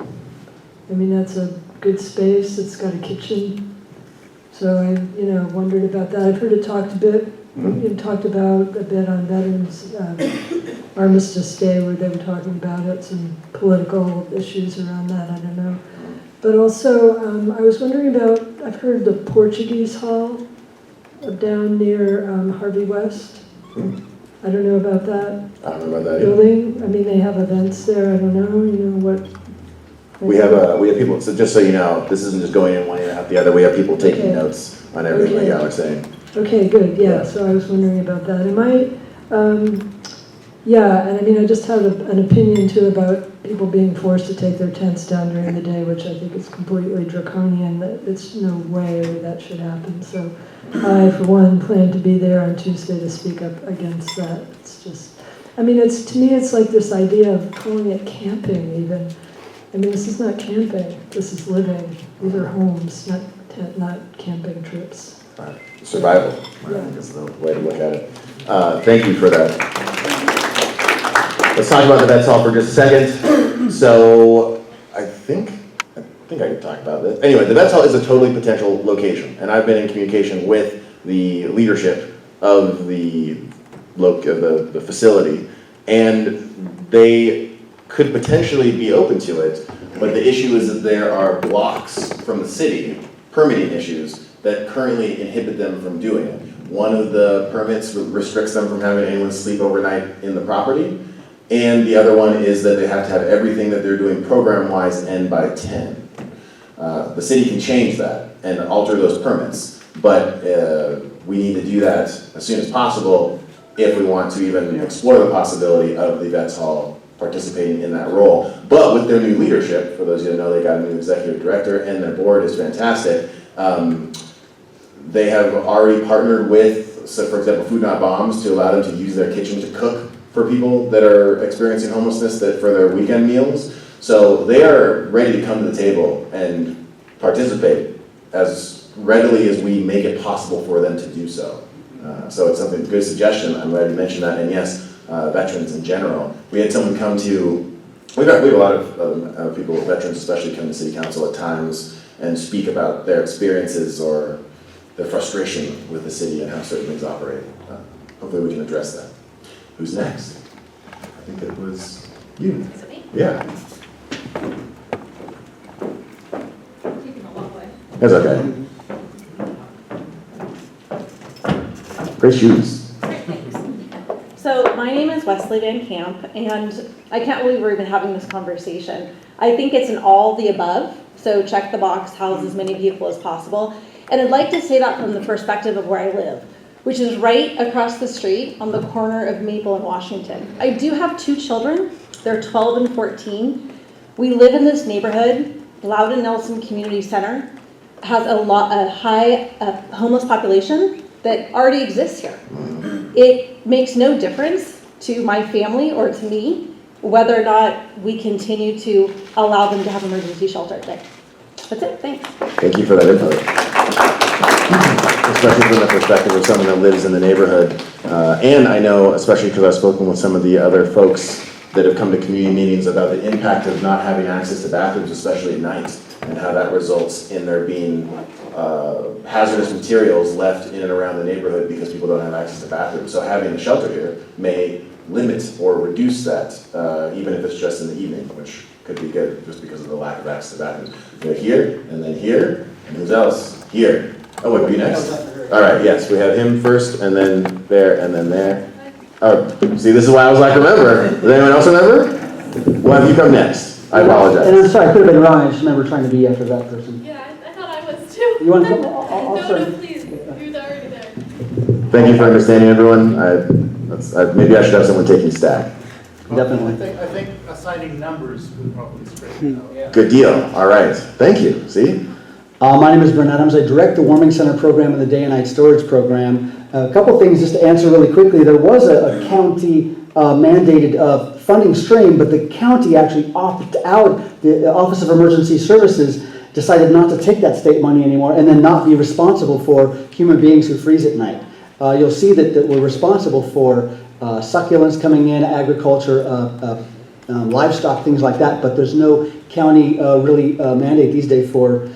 S9: I mean, that's a good space, it's got a kitchen. So I, wondered about that. I've heard it talked a bit on Veterans Armistice Day where they were talking about it, some political issues around that, I don't know. But also, I was wondering about, I've heard the Portuguese Hall down near Harvey West. I don't know about that
S1: I don't know about that either.
S9: building. I mean, they have events there, I don't know, what.
S1: We have people, so just so you know, this isn't just going in one ear and out the other. We have people taking
S9: Okay.
S1: notes on everything
S9: Okay.
S1: that y'all are saying.
S9: Okay, good,
S1: Yeah.
S9: yeah, so I was wondering about that. And I mean, I just have an opinion too about people being forced to take their tents down during the day, which I think is completely draconian, that it's no way that should happen. So I, for one, plan to be there on Tuesday to speak up against that. It's just, I mean, to me, it's like this idea of calling it camping even. I mean, this is not camping, this is living. These are homes, not camping trips.
S1: Right. Survival, I think is the way to look at it. Thank you for that. Let's talk about the Vets Hall for just a second. So I think I can talk about this. Anyway, the Vets Hall is a totally potential location, and I've been in communication with the leadership of the facility, and they could potentially be open to it, but the issue is that there are blocks from the city, permitting issues, that currently inhibit them from doing it. One of the permits restricts them from having anyone sleep overnight in the property, and the other one is that they have to have everything that they're doing program-wise end by 10. The city can change that and alter those permits, but we need to do that as soon as possible if we want to even explore the possibility of the Vets Hall participating in that role. But with their new leadership, for those of you who know, they got a new executive director and their board is fantastic. They have already partnered with, so for example, Food Not Bombs to allow them to use their kitchen to cook for people that are experiencing homelessness for their weekend meals. So they are ready to come to the table and participate as readily as we make it possible for them to do so. So it's something, good suggestion, I'm glad you mentioned that, and yes, veterans in general. We had someone come to, we have a lot of people, veterans especially, come to city council at times and speak about their experiences or their frustration with the city and how certain things operate. Hopefully we can address that. Who's next? I think it was you.
S10: Is it me?
S1: Yeah,
S10: Taking a long way.
S1: that's okay. Great shoes.
S10: Great, thanks. So my name is Wesley Van Camp, and I can't believe we're even having this conversation. I think it's an all the above, so check the box, house as many people as possible. And I'd like to say that from the perspective of where I live, which is right across the street on the corner of Maple and Washington. I do have 2 children. They're 12 and 14. We live in this neighborhood. Louden Nelson Community Center has a high homeless population that already exists here. It makes no difference to my family or to me whether or not we continue to allow them to have emergency shelter there. That's it, thanks.
S1: Thank you for that input. Especially from the perspective of someone that lives in the neighborhood. And I know, especially because I've spoken with some of the other folks that have come to community meetings about the impact of not having access to bathrooms, especially at night, and how that results in there being hazardous materials left in and around the neighborhood because people don't have access to bathrooms. So having a shelter here may limit or reduce that, even if it's just in the evening, which could be good just because of the lack of access to bathrooms. They're here, and then here, and who's else? Here. Oh, wait, you next? All right, yes, we have him first, and then there, and then there. Oh, see, this is why I was like, remember. Does anyone else remember? Well, have you come next? I apologize.
S11: And I'm sorry, I could have been Ryan, I just remember trying to be after that person.
S10: Yeah, I thought I was too.
S11: You want to come? I'll
S10: No,
S11: start.
S10: please, you're already there.
S1: Thank you for understanding, everyone. Maybe I should have someone taking stack.
S11: Definitely.
S6: I think assigning numbers would probably straighten it out.
S1: Good deal. All right. Thank you. See?
S11: My name is Brent Adams. I direct the Warming Center program and the day and night storage program. A couple things just to answer really quickly. There was a county mandated funding stream, but the county actually opted out. The Office of Emergency Services decided not to take that state money anymore and then not be responsible for human beings who freeze at night. You'll see that we're responsible for succulents coming in, agriculture, livestock, things like that, but there's no county really mandate these days for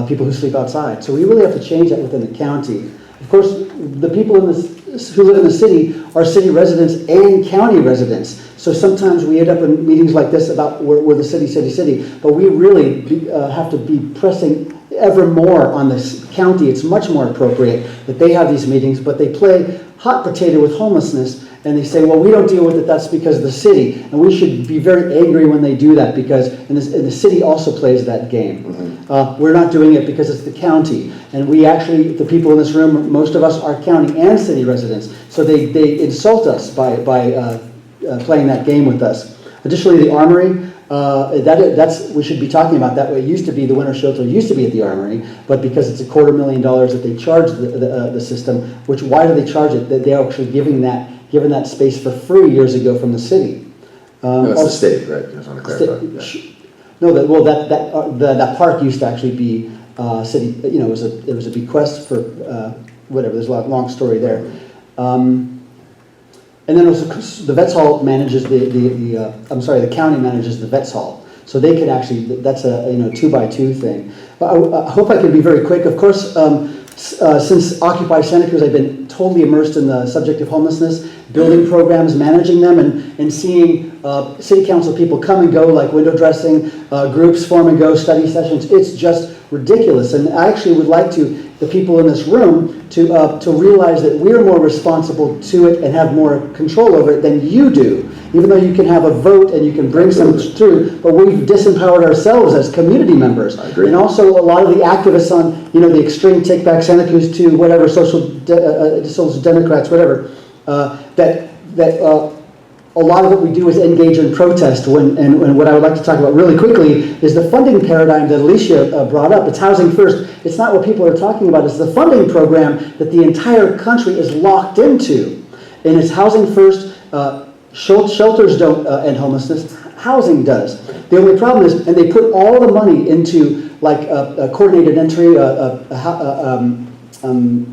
S11: people who sleep outside. So we really have to change that within the county. Of course, the people who live in the city are city residents and county residents. So sometimes we end up in meetings like this about we're the city, but we really have to be pressing ever more on this county. It's much more appropriate that they have these meetings, but they play hot potato with homelessness, and they say, well, we don't deal with it, that's because of the city. And we should be very angry when they do that, because and the city also plays that game. Mm-hmm. We're not doing it because it's the county. And we actually, the people in this room, most of us are county and city residents. So they insult us by playing that game with us. Additionally, the Armory, we should be talking about that. It used to be, the winter shelter used to be at the Armory, but because it's $250,000 that they charge the system, which, why do they charge it? That they're actually given that space for free years ago from the city.
S1: No, that's the state, right? Just want to clarify.
S11: No, that park used to actually be city. You know, it was a bequest for whatever. There's a long story there. And then also the Vets Hall manages the county manages the Vets Hall. So they could actually, that's a 2x2 thing. I hope I can be very quick. Of course, since Occupy Santa Cruz, I've been totally immersed in the subject of homelessness. building programs, managing them, and seeing city council people come and go, like window dressing, groups form and go, study sessions. It's just ridiculous. And I actually would like the people in this room to realize that we're more responsible to it and have more control over it than you do. Even though you can have a vote and you can bring something through, but we've disempowered ourselves as community members.
S1: I agree.
S11: And also a lot of the activists on, the extreme Take Back Santa Cruz to whatever, social democrats, whatever, that a lot of what we do is engage in protest. And what I would like to talk about really quickly is the funding paradigm that Alicia brought up. It's housing first. It's not what people are talking about. It's the funding program that the entire country is locked into. And it's housing first. Shelters don't end homelessness. Housing does. The only problem is, and they put all the money into like coordinated entry,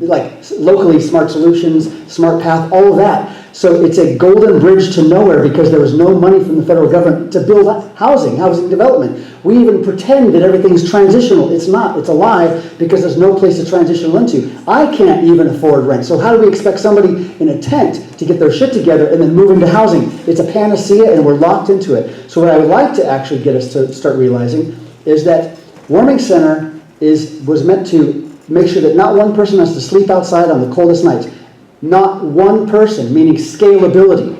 S11: like locally smart solutions, smart path, all of that. So it's a golden bridge to nowhere because there was no money from the federal government to build housing development. We even pretend that everything's transitional. It's not. It's a lie because there's no place to transition into. I can't even afford rent. So how do we expect somebody in a tent to get their shit together and then move into housing? It's a panacea and we're locked into it. So what I would like to actually get us to start realizing is that Warming Center was meant to make sure that not one person has to sleep outside on the coldest nights. Not one person, meaning scalability.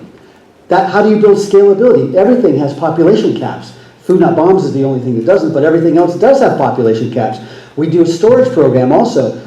S11: How do you build scalability? Everything has population caps. Food Not Bombs is the only thing that doesn't, but everything else does have population caps. We do a storage program also.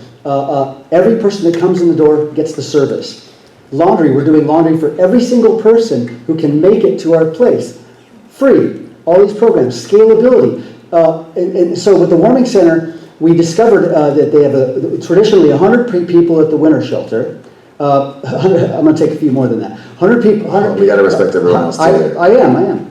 S11: Every person that comes in the door gets the service. Laundry, we're doing laundry for every single person who can make it to our place. Free. All these programs. Scalability. And so with the Warming Center, we discovered that they have traditionally 100 people at the winter shelter. I'm going to take a few more than that. 100 people.
S1: We got to respect everyone else too.
S11: I am.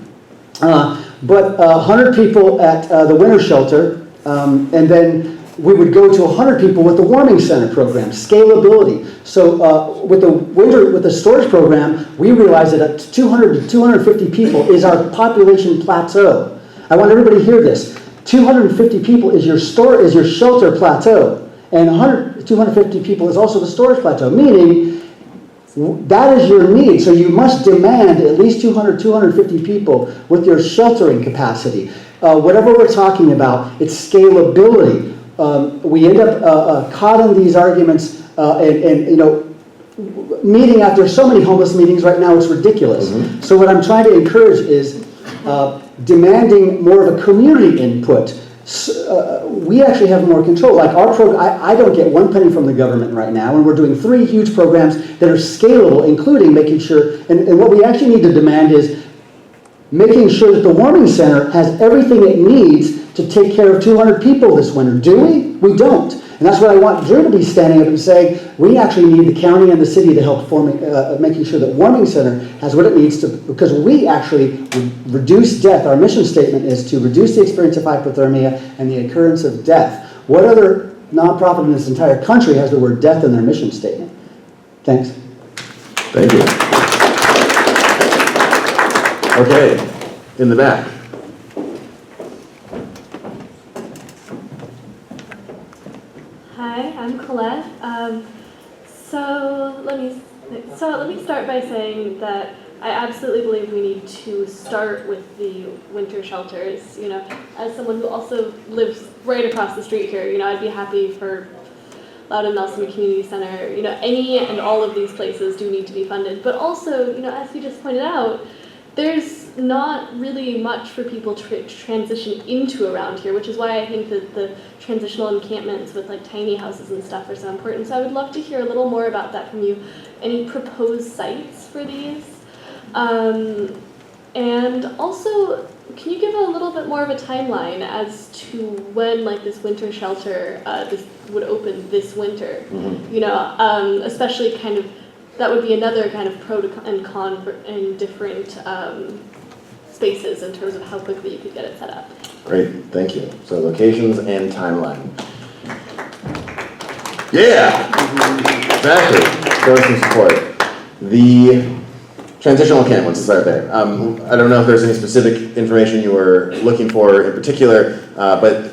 S11: But 100 people at the winter shelter, and then we would go to 100 people with the Warming Center program, scalability. So with the storage program, we realized that at 200 to 250 people is our population plateau. I want everybody to hear this. 250 people is your shelter plateau, and 250 people is also the storage plateau, meaning that is your need. So you must demand at least 250 people with your sheltering capacity. Whatever we're talking about, it's scalability. We end up caught in these arguments meeting after so many homeless meetings right now, it's ridiculous. Mm-hmm. So what I'm trying to encourage is demanding more of a community input. We actually have more control. Like our program, I don't get one penny from the government right now, and we're doing 3 huge programs that are scalable, including making sure, and what we actually need to demand is making sure that the Warming Center has everything it needs to take care of 200 people this winter. Do we? We don't. And that's what I want Drew to be standing up and saying, we actually need the county and the city to help making sure that Warming Center has what it needs to, because we actually reduce death. Our mission statement is to reduce the experience of hypothermia and the occurrence of death. What other nonprofit in this entire country has the word death in their mission statement? Thanks.
S1: Thank you. Okay, in the back.
S12: Hi, I'm Colette. So let me start by saying that I absolutely believe we need to start with the winter shelters. You know, as someone who also lives right across the street here, you know, I'd be happy for Louden Nelson Community Center. You know, any and all of these places do need to be funded. But also, you know, as you just pointed out, there's not really much for people to transition into around here, which is why I think that the transitional encampments with like tiny houses and stuff are so important. So I would love to hear a little more about that from you. Any proposed sites for these? And also, can you give a little bit more of a timeline as to when like this winter shelter this would open this winter? Mm-hmm. You know, especially kind of, that would be another kind of pro and con in different spaces in terms of how quickly you could get it set up.
S1: Great, thank you. So locations and timeline. Yeah, exactly. Show some support. The transitional encampments, let's start there. I don't know if there's any specific information you were looking for in particular, but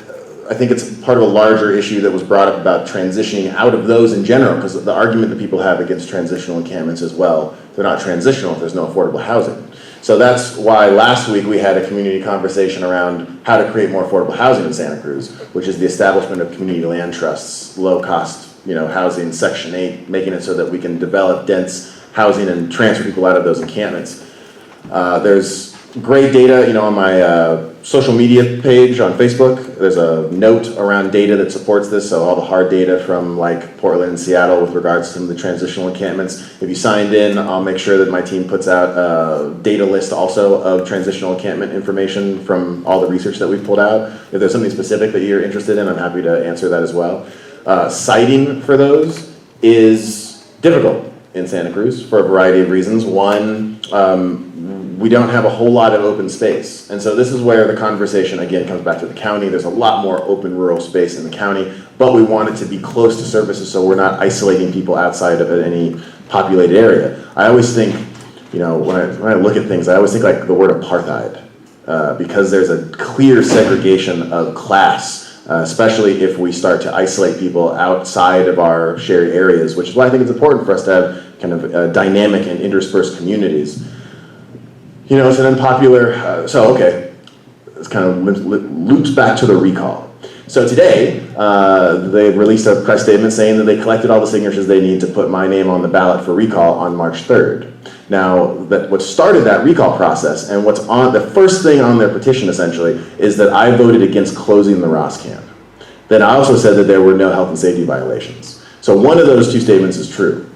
S1: I think it's part of a larger issue that was brought up about transitioning out of those in general, because the argument that people have against transitional encampments as well, they're not transitional if there's no affordable housing. So that's why last week we had a community conversation around how to create more affordable housing in Santa Cruz, which is the establishment of community land trusts, low-cost, housing, Section 8, making it so that we can develop dense housing and transfer people out of those encampments. There's great data, on my social media page on Facebook. There's a note around data that supports this, so all the hard data from like Portland and Seattle with regards to some of the transitional encampments. If you signed in, I'll make sure that my team puts out a data list also of transitional encampment information from all the research that we've pulled out. If there's something specific that you're interested in, I'm happy to answer that as well. Citing for those is difficult in Santa Cruz for a variety of reasons. One, we don't have a whole lot of open space. And so this is where the conversation, again, comes back to the county. There's a lot more open rural space in the county, but we want it to be close to services so we're not isolating people outside of any populated area. I always think, when I look at things, I always think like the word apartheid, because there's a clear segregation of class, especially if we start to isolate people outside of our shared areas, which is why I think it's important for us to have kind of dynamic and interspersed communities. It's an unpopular, this kind of loops back to the recall. So today, they released a press statement saying that they collected all the signatures they need to put my name on the ballot for recall on March 3rd. Now, what started that recall process, and what's on the first thing on their petition essentially, is that I voted against closing the Ross camp. Then I also said that there were no health and safety violations. So one of those two statements is true.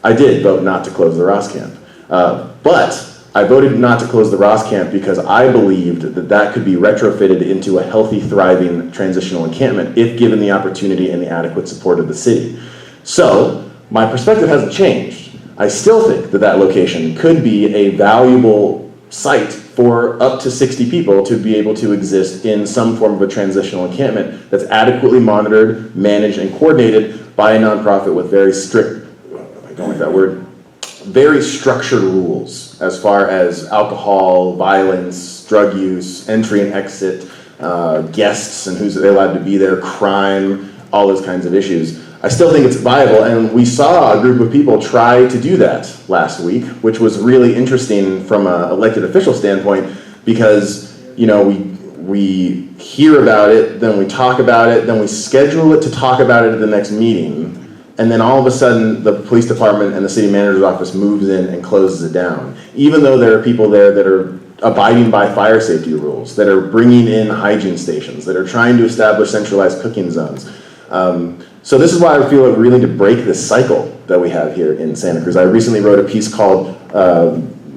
S1: I did vote not to close the Ross camp. But I voted not to close the Ross camp because I believed that could be retrofitted into a healthy, thriving transitional encampment if given the opportunity and the adequate support of the city. So my perspective hasn't changed. I still think that location could be a valuable site for up to 60 people to be able to exist in some form of a transitional encampment that's adequately monitored, managed, and coordinated by a nonprofit with very strict, I don't like that word, very structured rules as far as alcohol, violence, drug use, entry and exit, guests and who's allowed to be there, crime, all those kinds of issues. I still think it's viable, and we saw a group of people try to do that last week, which was really interesting from an elected official standpoint because, we hear about it, then we talk about it, then we schedule it to talk about it at the next meeting. And then all of a sudden, the police department and the city manager's office moves in and closes it down. Even though there are people there that are abiding by fire safety rules, that are bringing in hygiene stations, that are trying to establish centralized cooking zones. So this is why I feel like we really need to break this cycle that we have here in Santa Cruz. I recently wrote a piece called,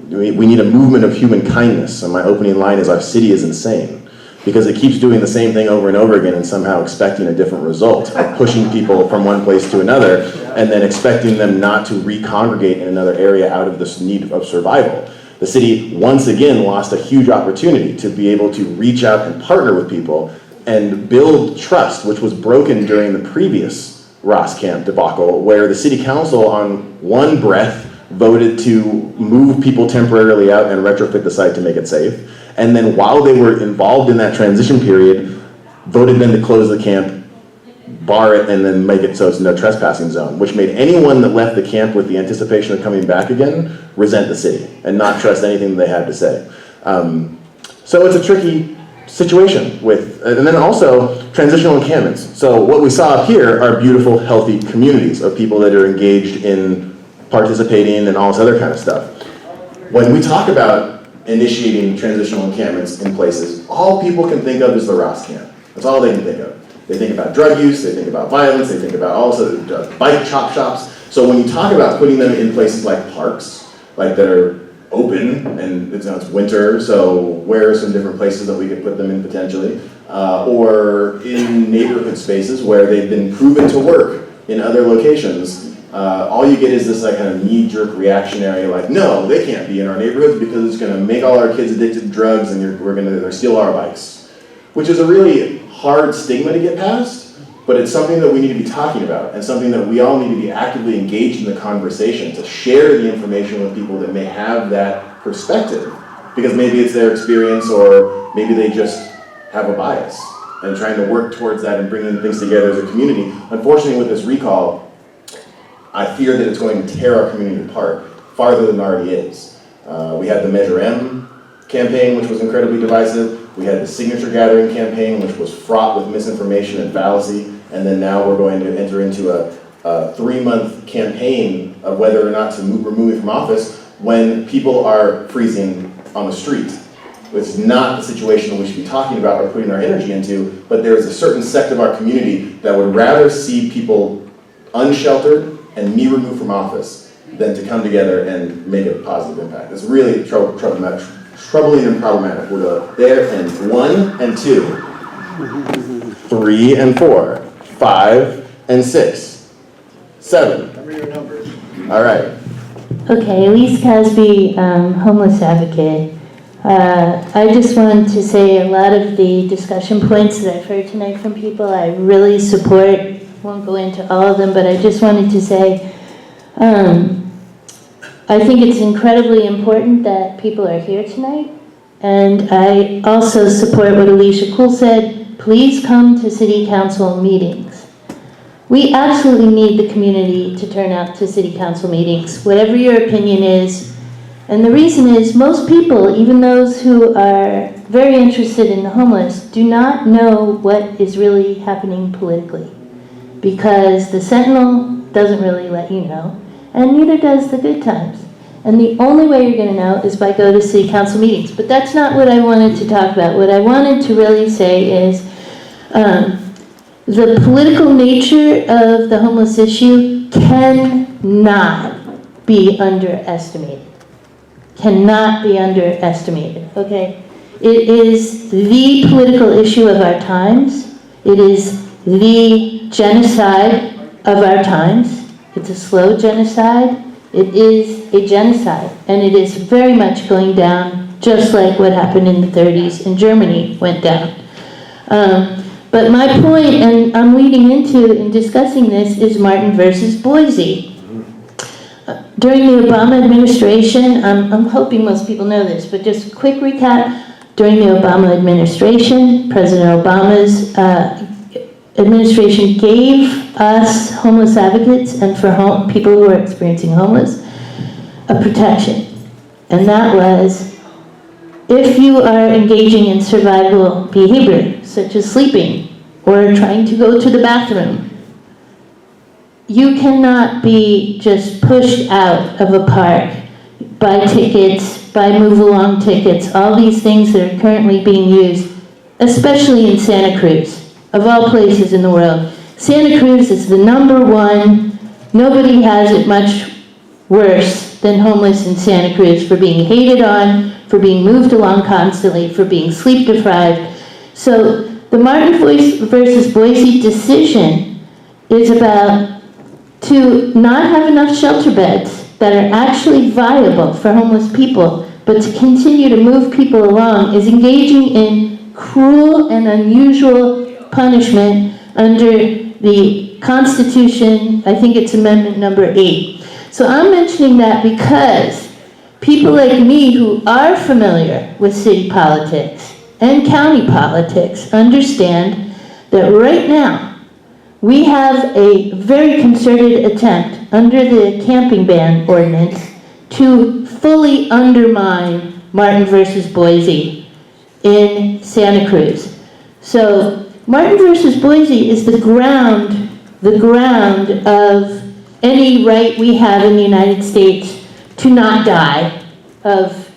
S1: We Need a Movement of Human Kindness. And my opening line is, our city is insane. Because it keeps doing the same thing over and over again and somehow expecting a different result, of pushing people from one place to another and then expecting them not to recongregate in another area out of this need of survival. The city once again lost a huge opportunity to be able to reach out and partner with people and build trust, which was broken during the previous Ross Camp debacle, where the city council on one breath voted to move people temporarily out and retrofit the site to make it safe. And then while they were involved in that transition period, voted then to close the camp, bar it, and then make it so it's no trespassing zone, which made anyone that left the camp with the anticipation of coming back again resent the city and not trust anything that they had to say. So it's a tricky situation and then also transitional encampments. So what we saw up here are beautiful, healthy communities of people that are engaged in participating and all this other kind of stuff. When we talk about initiating transitional encampments in places, all people can think of is the Ross camp. That's all they can think of. They think about drug use, they think about violence, they think about also bike chop shops. So when you talk about putting them in places like parks, like that are open, and it's winter, so where are some different places that we could put them in potentially, or in neighborhood spaces where they've been proven to work in other locations. All you get is this kind of knee-jerk reactionary, no, they can't be in our neighborhoods because it's going to make all our kids addicted to drugs and we're going to steal our bikes, which is a really hard stigma to get past, but it's something that we need to be talking about and something that we all need to be actively engaged in the conversation to share the information with people that may have that perspective, because maybe it's their experience or maybe they just have a bias. and trying to work towards that and bringing things together as a community. Unfortunately, with this recall, I fear that it's going to tear our community apart farther than it already is. We had the Measure M campaign, which was incredibly divisive. We had the signature gathering campaign, which was fraught with misinformation and fallacy. And then now we're going to enter into a 3-month campaign of whether or not to remove me from office when people are freezing on the street. It's not the situation we should be talking about or putting our energy into, but there's a certain sect of our community that would rather see people unsheltered and me removed from office than to come together and make a positive impact. It's really troubling and problematic. We're there in 1 and 2, 3 and 4, 5 and 6, 7.
S6: Remember your numbers.
S1: All right.
S13: Okay, Elise Casby, homeless advocate. I just wanted to say a lot of the discussion points that I've heard tonight from people, I really support. Won't go into all of them, but I just wanted to say, I think it's incredibly important that people are here tonight. And I also support what Alicia Cool said. Please come to city council meetings. We absolutely need the community to turn out to city council meetings, whatever your opinion is. And the reason is most people, even those who are very interested in the homeless, do not know what is really happening politically. Because the Sentinel doesn't really let you know, and neither does the Good Times. And the only way you're going to know is by go to city council meetings. But that's not what I wanted to talk about. What I wanted to really say is the political nature of the homeless issue cannot be underestimated. Cannot be underestimated, okay? It is the political issue of our times. It is the genocide of our times. It's a slow genocide. It is a genocide, and it is very much going down just like what happened in the 30s in Germany went down. But my point, and I'm leading into in discussing this, is Martin versus Boise. During the Obama administration, I'm hoping most people know this, but just a quick recap. During the Obama administration, President Obama's administration gave us homeless advocates and for people who are experiencing homeless a protection. And that was, if you are engaging in survival behavior, such as sleeping or trying to go to the bathroom, you cannot be just pushed out of a park by tickets, by move-along tickets, all these things that are currently being used, especially in Santa Cruz. Of all places in the world. Santa Cruz is the #1. Nobody has it much worse than homeless in Santa Cruz for being hated on, for being moved along constantly, for being sleep deprived. So the Martin versus Boise decision is about to not have enough shelter beds that are actually viable for homeless people, but to continue to move people along is engaging in cruel and unusual punishment under the Constitution, I think it's Amendment number 8. So I'm mentioning that because people like me who are familiar with city politics and county politics understand that right now we have a very concerted attempt under the camping ban ordinance to fully undermine Martin versus Boise in Santa Cruz. So Martin versus Boise is the ground of any right we have in the United States to not die of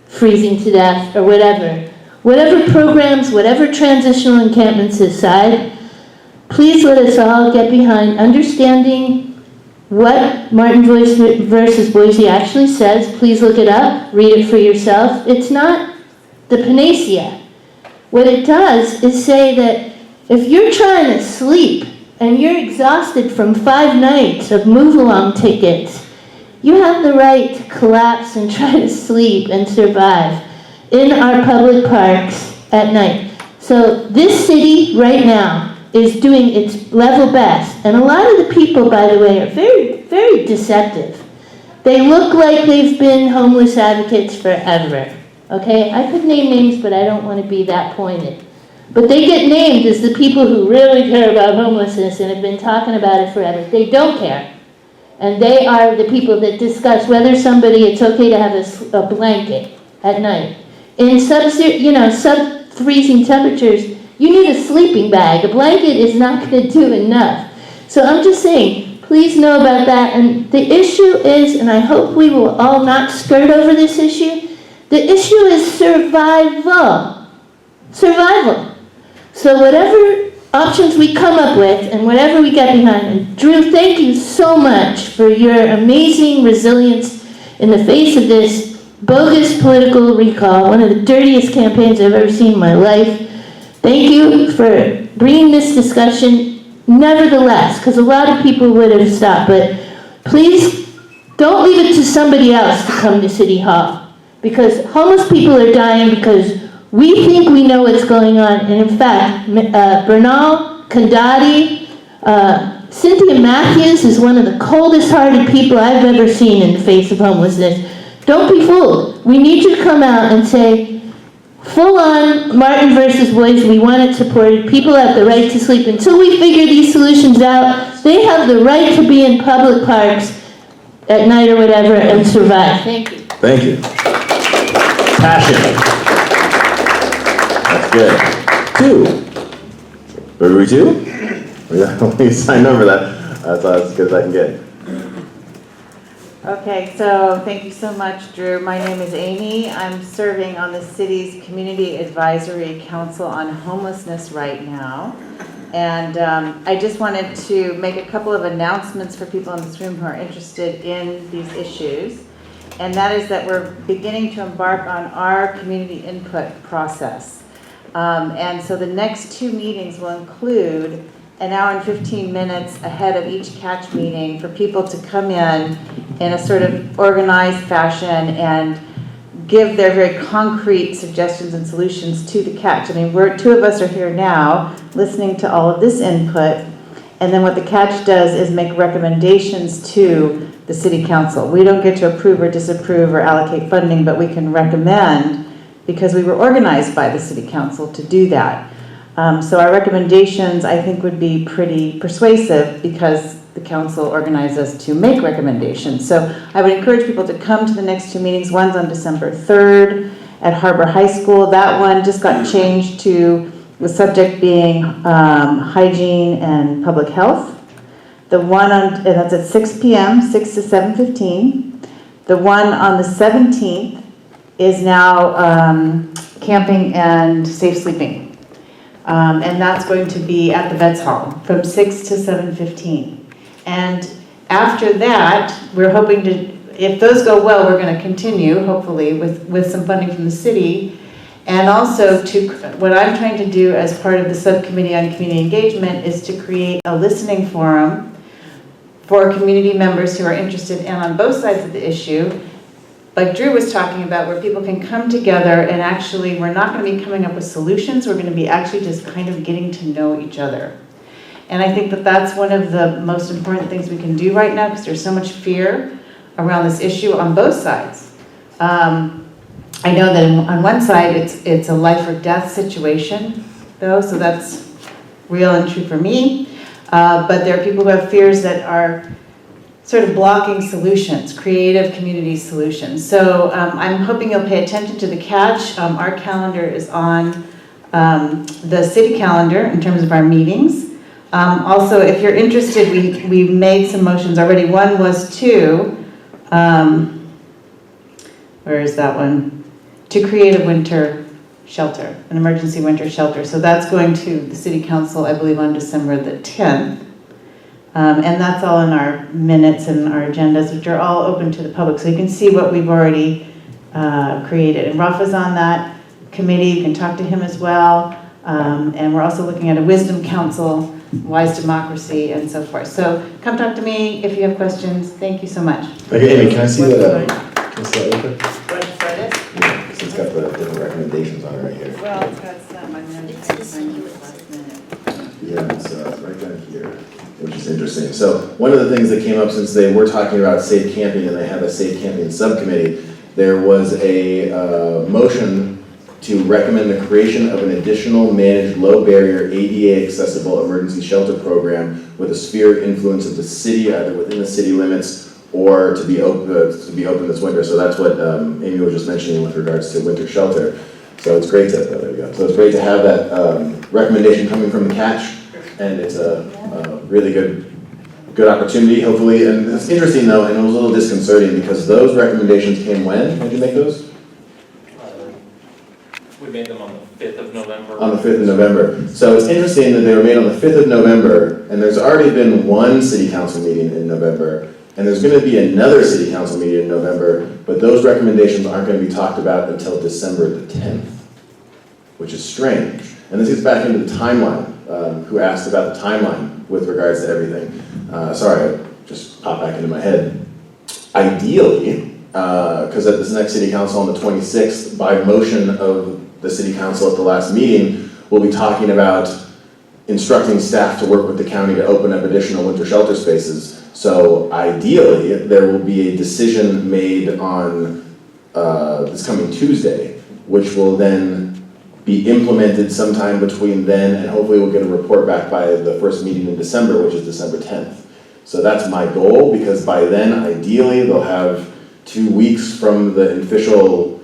S13: freezing to death or whatever. Whatever programs, whatever transitional encampments aside, please let us all get behind understanding what Martin versus Boise actually says. Please look it up, read it for yourself. It's not the panacea. What it does is say that if you're trying to sleep and you're exhausted from 5 nights of move-along tickets, you have the right to collapse and try to sleep and survive in our public parks at night. So this city right now is doing its level best. And a lot of the people, by the way, are very, very deceptive. They look like they've been homeless advocates forever. Okay, I could name names, but I don't want to be that pointed. But they get named as the people who really care about homelessness and have been talking about it forever. They don't care. And they are the people that discuss whether it's okay to have a blanket at night. In sub-freezing temperatures, you need a sleeping bag. A blanket is not going to do enough. So I'm just saying, please know about that. And the issue is, and I hope we will all not skirt over this issue, the issue is survival. Survival. So whatever options we come up with and whatever we get behind, and Drew, thank you so much for your amazing resilience in the face of this bogus political recall, one of the dirtiest campaigns I've ever seen in my life. Thank you for bringing this discussion, nevertheless, because a lot of people would have stopped, but please don't leave it to somebody else to come to City Hall, because homeless people are dying because we think we know what's going on, and in fact, Bernal, Kandati, Cynthia Matthews is one of the coldest-hearted people I've ever seen in the face of homelessness. Don't be fooled. We need you to come out and say, full-on Martin versus Boyce, we want it supported. People have the right to sleep. Until we figure these solutions out, they have the right to be in public parks at night or whatever and survive. Thank you.
S1: Thank you. Passion. That's good. 2. Were we 2? We signed over that. That's as good as I can get.
S14: Okay, so thank you so much, Drew. My name is Amy. I'm serving on the city's Community Advisory Council on Homelessness right now. And I just wanted to make a couple of announcements for people in this room who are interested in these issues. And that is that we're beginning to embark on our community input process. And so the next 2 meetings will include an hour and 15 minutes ahead of each catch meeting for people to come in a sort of organized fashion and give their very concrete suggestions and solutions to the catch. I mean, 2 of us are here now listening to all of this input, and then what the catch does is make recommendations to the city council. We don't get to approve or disapprove or allocate funding, but we can recommend because we were organized by the city council to do that. So our recommendations, I think, would be pretty persuasive because the council organized us to make recommendations. So I would encourage people to come to the next 2 meetings. One's on December 3rd at Harbor High School. That one just got changed to the subject being hygiene and public health. The one and that's at 6 p.m., 6 to 7:15. The one on the 17th is now camping and safe sleeping. And that's going to be at the Vets Hall from 6 to 7:15. And after that, we're hoping to, if those go well, we're going to continue, hopefully, with some funding from the city. And also, what I'm trying to do as part of the subcommittee on community engagement is to create a listening forum for community members who are interested and on both sides of the issue, like Drew was talking about, where people can come together and actually, we're not going to be coming up with solutions, we're going to be actually just kind of getting to know each other. And I think that that's one of the most important things we can do right now because there's so much fear around this issue on both sides. I know that on one side it's a life or death situation, though, so that's real and true for me. But there are people who have fears that are sort of blocking solutions, creative community solutions. So I'm hoping you'll pay attention to the catch. Our calendar is on the city calendar in terms of our meetings. Also, if you're interested, we made some motions already. One was to, where is that one? To create a winter shelter, an emergency winter shelter. So that's going to the city council, I believe, on December the 10th. And that's all in our minutes and our agendas, which are all open to the public. So you can see what we've already created. And Rafa's on that committee. You can talk to him as well. And we're also looking at a wisdom council, wise democracy, and so forth. So come talk to me if you have questions. Thank you so much.
S1: Okay, Amy, can I see that? Can I see that real quick?
S14: Want to start it?
S1: Yeah, because it's got the different recommendations on it right here.
S14: Well, it's got some. I'm going to find it last minute.
S1: Yeah, it's right down here, which is interesting. So one of the things that came up since they were talking about safe camping and they have a safe camping subcommittee, there was a motion to recommend the creation of an additional managed low-barrier ADA accessible emergency shelter program with a sphere of influence of the city, either within the city limits or to be open this winter. So that's what Amy was just mentioning with regards to winter shelter. So it's great to, there we go. So it's great to have that recommendation coming from the catch, and it's a really good opportunity, hopefully. And it's interesting though, and it was a little disconcerting because those recommendations came when? When did you make those?
S8: We made them on the 5th of November.
S1: On the 5th of November. So it's interesting that they were made on the 5th of November, and there's already been one city council meeting in November, and there's going to be another city council meeting in November, but those recommendations aren't going to be talked about until December the 10th, which is strange. And this gets back into the timeline, who asked about the timeline with regards to everything. Sorry, it just popped back into my head. Ideally, because at this next city council on the 26th, by motion of the city council at the last meeting, we'll be talking about instructing staff to work with the county to open up additional winter shelter spaces. So ideally, there will be a decision made on this coming Tuesday, which will then be implemented sometime between then, and hopefully we'll get a report back by the first meeting in December, which is December 10th. So that's my goal, because by then, ideally, they'll have 2 weeks from the official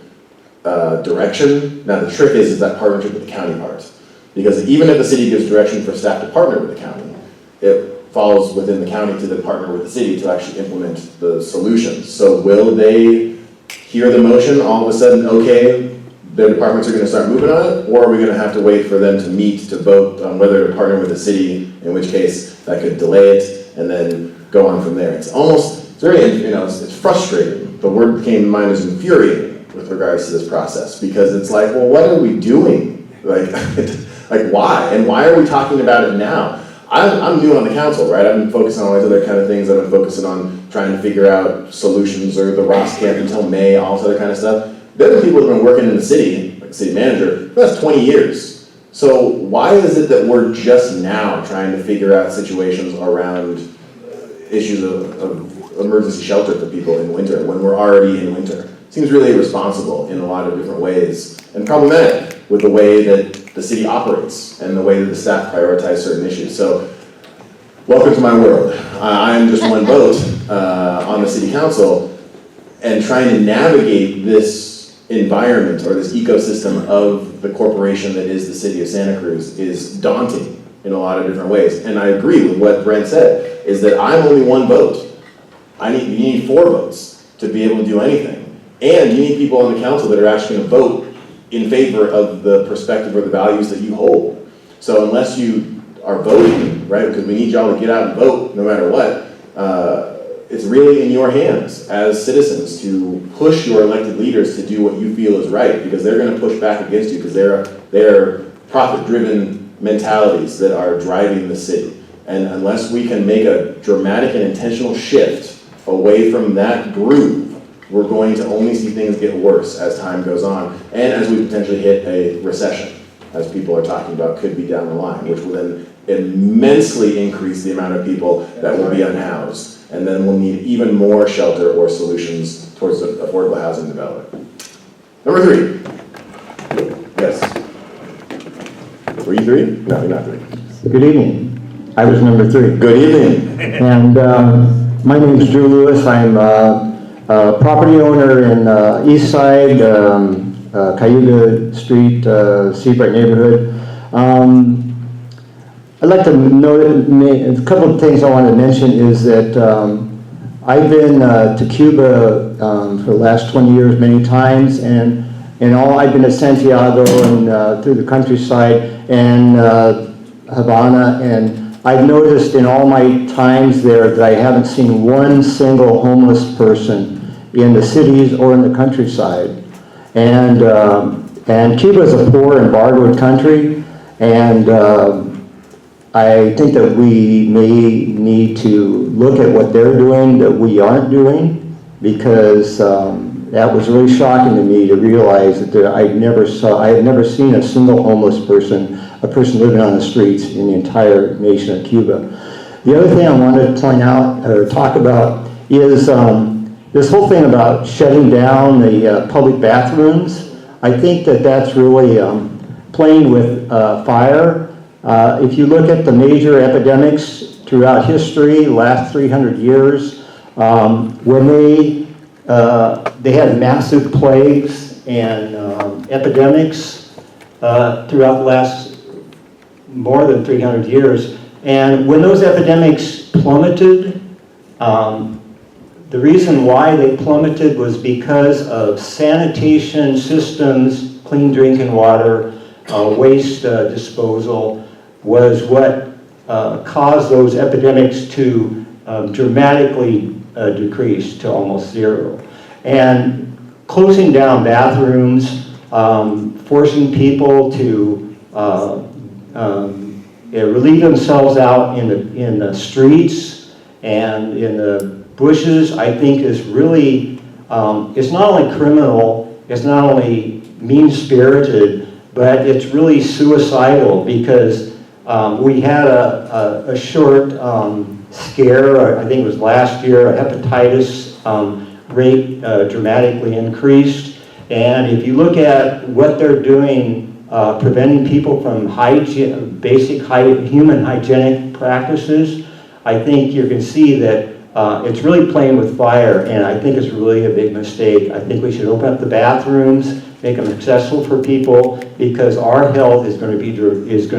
S1: direction. Now the trick is that partnership with the county part. Because even if the city gives direction for staff to partner with the county, it falls within the county to then partner with the city to actually implement the solutions. So will they hear the motion, all of a sudden, okay, their departments are going to start moving on it, or are we going to have to wait for them to meet to vote on whether to partner with the city, in which case that could delay it and then go on from there. It's very, it's frustrating. The word that came to mind is infuriating with regards to this process, because it's like, well, what are we doing? Like why? And why are we talking about it now? I'm new on the council, right? I've been focusing on all these other kind of things. I've been focusing on trying to figure out solutions or the Ross camp until May, all this other kind of stuff. The other people have been working in the city, like the city manager, for the last 20 years. So why is it that we're just now trying to figure out situations around issues of emergency shelter for people in winter when we're already in winter? Seems really irresponsible in a lot of different ways, and problematic with the way that the city operates and the way that the staff prioritize certain issues. So welcome to my world. I am just one vote on the city council, and trying to navigate this environment or this ecosystem of the corporation that is the city of Santa Cruz is daunting in a lot of different ways. And I agree with what Brent said, is that I'm only one vote. You need 4 votes to be able to do anything. And you need people on the council that are actually going to vote in favor of the perspective or the values that you hold. So unless you are voting, right, because we need y'all to get out and vote no matter what, it's really in your hands as citizens to push your elected leaders to do what you feel is right, because they're going to push back against you because they're profit-driven mentalities that are driving the city. And unless we can make a dramatic and intentional shift away from that groove, we're going to only see things get worse as time goes on, and as we potentially hit a recession, as people are talking about, could be down the line, which will then immensely increase the amount of people that will be unhoused, and then we'll need even more shelter or solutions towards affordable housing development. Number 3. Yes. Were you 3? No, you're not 3.
S15: Good evening. I was number 3.
S1: Good evening.
S15: And my name is Drew Lewis. I'm a property owner in East Side, Cayuga Street, Seabright neighborhood. I'd like to note a couple of things I want to mention is that I've been to Cuba for the last 20 years many times, and I've been to Santiago and through the countryside and Havana, and I've noticed in all my times there that I haven't seen one single homeless person in the cities or in the countryside. And Cuba is a poor and barbaric country, and I think that we may need to look at what they're doing that we aren't doing, because that was really shocking to me to realize that I had never seen a single homeless person, a person living on the streets in the entire nation of Cuba. The other thing I wanted to point out or talk about is this whole thing about shutting down the public bathrooms. I think that that's really playing with fire. If you look at the major epidemics throughout history, the last 300 years, when they had massive plagues and epidemics throughout the last more than 300 years. And when those epidemics plummeted, the reason why they plummeted was because of sanitation systems, clean drinking water, waste disposal, was what caused those epidemics to dramatically decrease to almost zero. And closing down bathrooms, forcing people to relieve themselves out in the streets and in the bushes, I think is really, it's not only criminal, it's not only mean-spirited, but it's really suicidal because we had a short scare, I think it was last year, a hepatitis rate dramatically increased. And if you look at what they're doing, preventing people from basic human hygienic practices, I think you can see that it's really playing with fire, and I think it's really a big mistake. I think we should open up the bathrooms, make them accessible for people, because our health is going to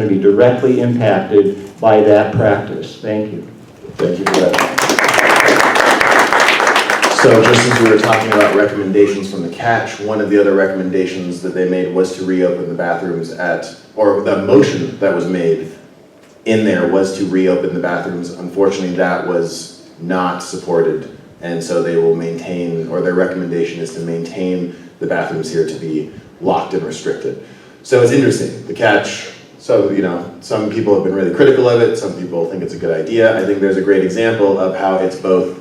S15: be directly impacted by that practice. Thank you.
S1: Thank you for that. So just as we were talking about recommendations from the catch, one of the other recommendations that they made was to reopen the bathrooms or the motion that was made in there was to reopen the bathrooms. Unfortunately, that was not supported, and so they will maintain, or their recommendation is to maintain the bathrooms here to be locked and restricted. So it's interesting, the catch. So, some people have been really critical of it, some people think it's a good idea. I think there's a great example of how it's both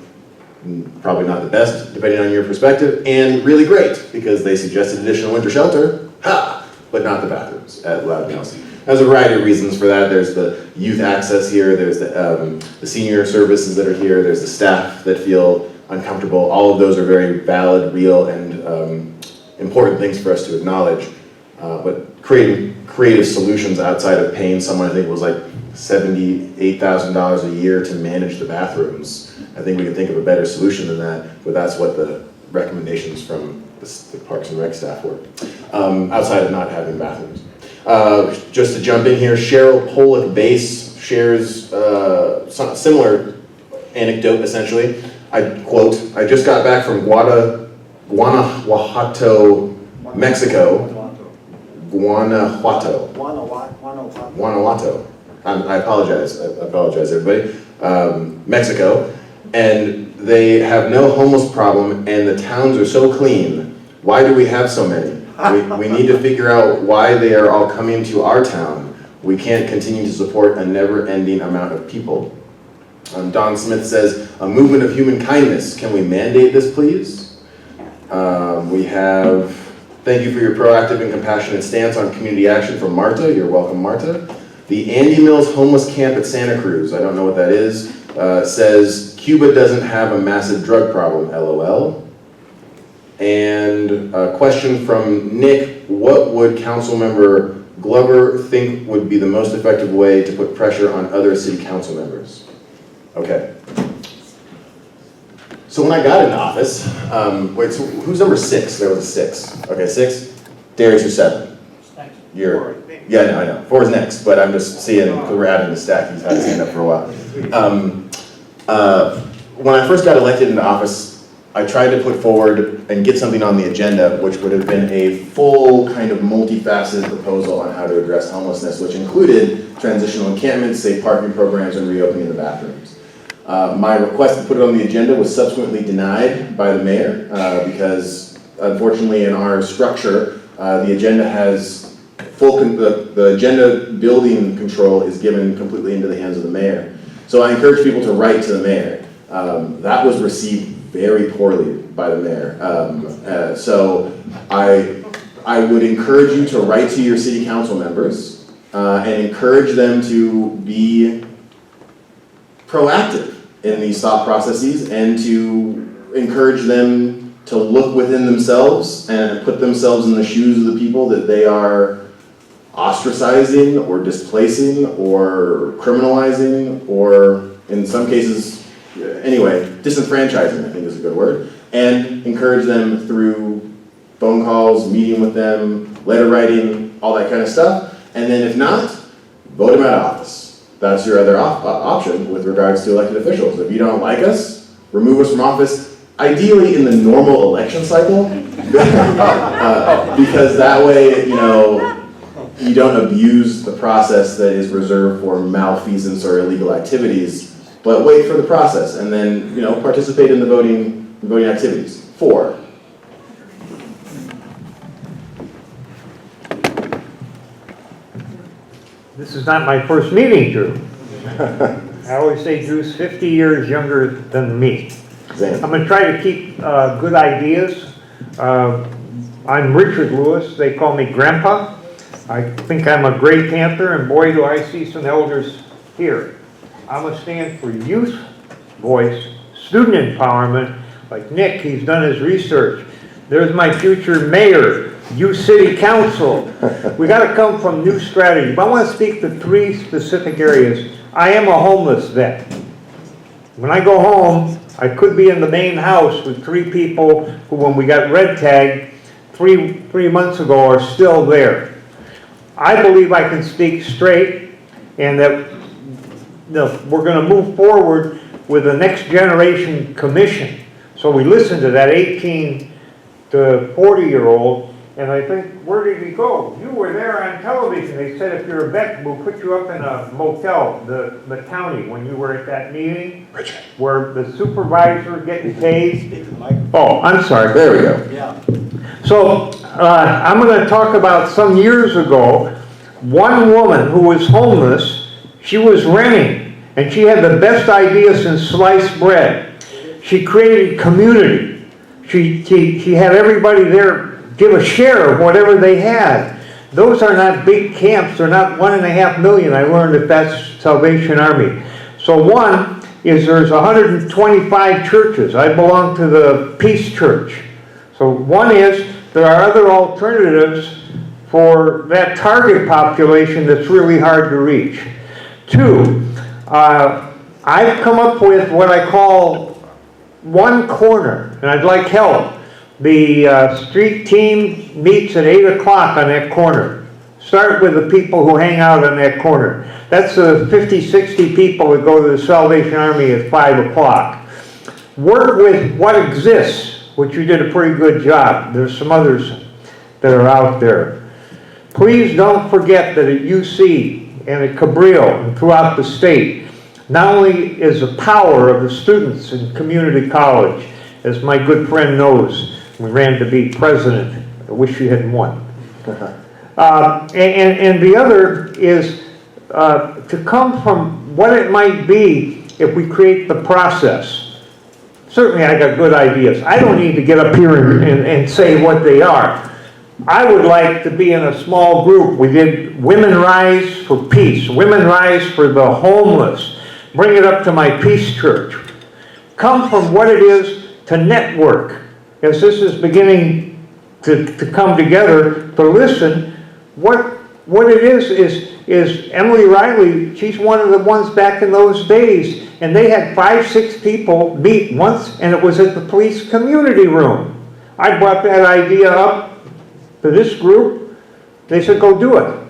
S1: probably not the best, depending on your perspective, and really great, because they suggested additional winter shelter, but not the bathrooms at Louden. There's a variety of reasons for that. There's the youth access here, there's the senior services that are here, there's the staff that feel uncomfortable. All of those are very valid, real, and important things for us to acknowledge. But creating creative solutions outside of paying someone, I think it was like $78,000 a year to manage the bathrooms. I think we can think of a better solution than that, but that's what the recommendations from the Parks and Rec staff were, outside of not having bathrooms. Just to jump in here, Cheryl Pollock Base shares some similar anecdote, essentially. I quote, "I just got back from Guanajuato, Mexico." Guanajuato. I apologize, everybody. Mexico. And they have no homeless problem, and the towns are so clean. Why do we have so many? We need to figure out why they are all coming to our town. We can't continue to support a never-ending amount of people. Don Smith says, "A movement of human kindness. Can we mandate this, please?" We have, "Thank you for your proactive and compassionate stance on community action," from Marta. You're welcome, Marta. The Andy Mills Homeless Camp at Santa Cruz, I don't know what that is, says, "Cuba doesn't have a massive drug problem, LOL." And a question from Nick, "What would Councilmember Glover think would be the most effective way to put pressure on other city council members?" Okay. So when I got into office, so who's number 6? There was a 6. Okay, 6. Darius, you're 7. You're, yeah, I know. 4 is next, but I'm just seeing, because we're adding the stack, he's had his hand up for a while. When I first got elected into office, I tried to put forward and get something on the agenda, which would have been a full kind of multifaceted proposal on how to address homelessness, which included transitional encampments, safe parking programs, and reopening the bathrooms. My request to put it on the agenda was subsequently denied by the mayor because, unfortunately, in our structure, the agenda has the agenda building control is given completely into the hands of the mayor. So I encourage people to write to the mayor. That was received very poorly by the mayor. So I would encourage you to write to your city council members and encourage them to be proactive in these thought processes and to encourage them to look within themselves and put themselves in the shoes of the people that they are ostracizing or displacing or criminalizing, or in some cases, anyway, disenfranchising, I think is a good word, and encourage them through phone calls, meeting with them, letter writing, all that kind of stuff. And then if not, vote them out of office. That's your other option with regards to elected officials. If you don't like us, remove us from office, ideally in the normal election cycle, because that way, you know, you don't abuse the process that is reserved for malfeasance or illegal activities, but wait for the process and then, you know, participate in the voting activities. 4.
S16: This is not my first meeting, Drew. I always say Drew's 50 years younger than me. I'm going to try to keep good ideas. I'm Richard Lewis. They call me Grandpa. I think I'm a Gray Panther, and boy, do I see some elders here. I'm going to stand for youth voice, student empowerment. Like Nick, he's done his research. There's my future mayor, youth city council. We got to come from new strategy. But I want to speak to 3 specific areas. I am a homeless vet. When I go home, I could be in the main house with 3 people who, when we got red tagged 3 months ago, are still there. I believe I can speak straight, and that we're going to move forward with the next generation commission. So we listened to that 18 to 40-year-old, and I think, where did he go? You were there on television. They said if you're a vet, we'll put you up in a motel, the county, when you were at that meeting, where the supervisor getting paid. Oh, I'm sorry.
S1: There we go.
S16: Yeah. So I'm going to talk about some years ago, one woman who was homeless. She was renting, and she had the best idea since sliced bread. She created community. She had everybody there give a share of whatever they had. Those are not big camps. They're not 1.5 million. I learned that that's Salvation Army. So one is there's 125 churches. I belong to the Peace Church. So one is there are other alternatives for that target population that's really hard to reach. 2, I've come up with what I call one corner, and I'd like help. The street team meets at 8 o'clock on that corner. Start with the people who hang out on that corner. That's the 50, 60 people that go to the Salvation Army at 5 o'clock. Work with what exists, which you did a pretty good job. There's some others that are out there. Please don't forget that at UC and at Cabrillo and throughout the state, not only is the power of the students in community college, as my good friend knows, we ran to be president. I wish you had won. And the other is to come from what it might be if we create the process. Certainly I got good ideas. I don't need to get up here and say what they are. I would like to be in a small group. We did Women Rise for Peace, Women Rise for the Homeless. Bring it up to my Peace Church. Come from what it is to network. As this is beginning to come together, to listen, what it is Emily Riley, she's one of the ones back in those days, and they had 5, 6 people meet once, and it was at the police community room. I brought that idea up to this group. They said, go do it.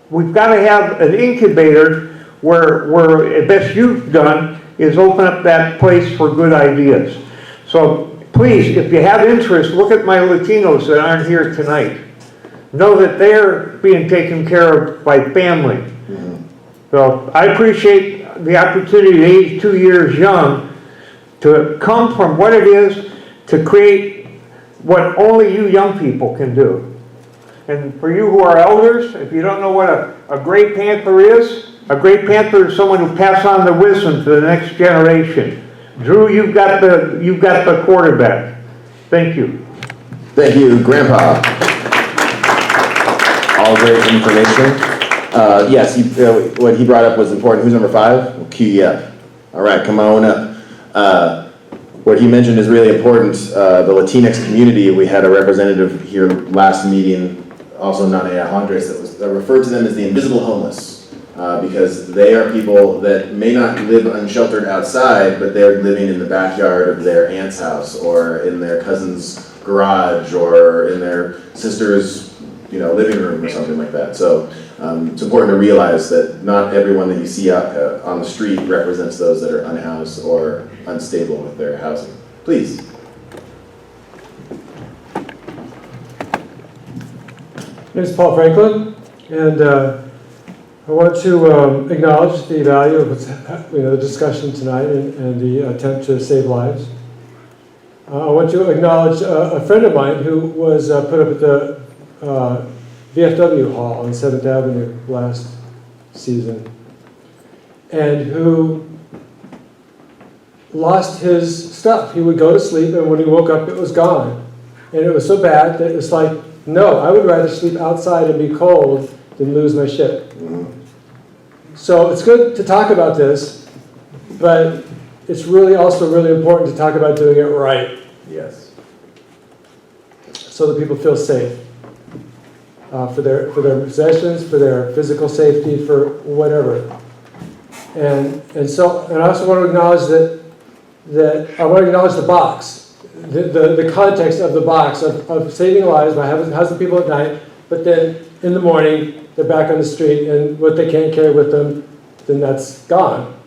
S16: We've got to have an incubator where at best you've done is open up that place for good ideas. So please, if you have interest, look at my Latinos that aren't here tonight. Know that they're being taken care of by family. So I appreciate the opportunity at 82 years young to come from what it is to create what only you young people can do. And for you who are elders, if you don't know what a Gray Panther is, a Gray Panther is someone who passes on the wisdom to the next generation. Drew, you've got the quarterback. Thank you.
S1: Thank you, Grandpa. All great information. Yes, what he brought up was important. Who's number 5? We'll cue you up. All right, come on up. what he mentioned is really important. The Latinx community, we had a representative here last meeting, also Nanea Andres, that referred to them as the invisible homeless, because they are people that may not live unsheltered outside, but they're living in the backyard of their aunt's house, or in their cousin's garage, or in their sister's living room or something like that. So it's important to realize that not everyone that you see out on the street represents those that are unhoused or unstable with their housing. Please.
S17: My name is Paul Franklin, and I want to acknowledge the value of the discussion tonight and the attempt to save lives. I want to acknowledge a friend of mine who was put up at the VFW Hall on 7th Avenue last season, and who lost his stuff. He would go to sleep, and when he woke up, it was gone. And it was so bad that it's like, no, I would rather sleep outside and be cold than lose my shit. So it's good to talk about this, but it's really also really important to talk about doing it right.
S1: Yes.
S17: So that people feel safe for their possessions, for their physical safety, for whatever. And I also want to acknowledge that I want to acknowledge the box, the context of the box of saving lives by housing people at night, but then in the morning they're back on the street, and what they can't carry with them, then that's gone.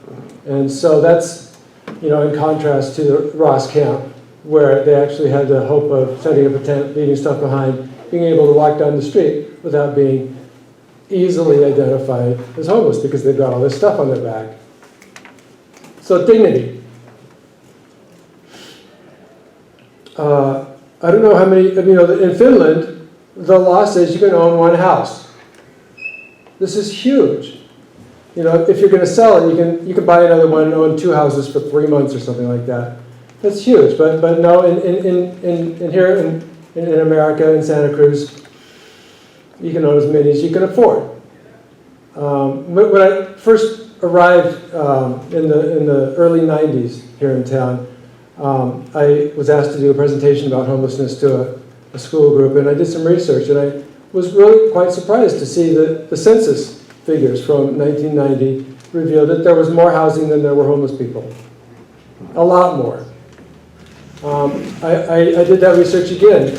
S17: And so that's in contrast to the Ross camp, where they actually had the hope of setting up a tent, leaving stuff behind, being able to walk down the street without being easily identified as homeless because they've got all this stuff on their back. So dignity. I don't know how many, in Finland, the law says you can own one house. This is huge. If you're going to sell it, you can buy another one and own 2 houses for 3 months or something like that. That's huge. But no, in here in America, in Santa Cruz, you can own as many as you can afford. When I first arrived in the early 90s here in town, I was asked to do a presentation about homelessness to a school group, and I did some research, and I was really quite surprised to see that the census figures from 1990 revealed that there was more housing than there were homeless people. A lot more. I did that research again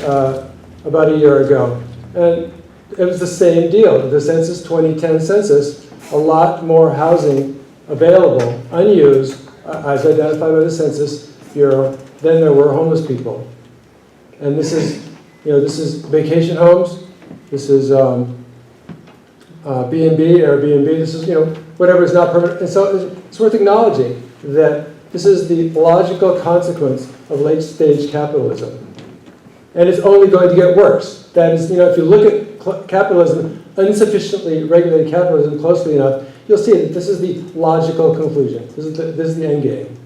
S17: about a year ago, and it was the same deal. The census, 2010 census, a lot more housing available, unused, as identified by the Census Bureau, than there were homeless people. And this is, this is vacation homes, this is B&B, Airbnb, this is, whatever is not permanent. And so it's worth acknowledging that this is the logical consequence of late-stage capitalism. And it's only going to get worse. That is, if you look at capitalism, insufficiently regulated capitalism closely enough, you'll see that this is the logical conclusion. This is the end game.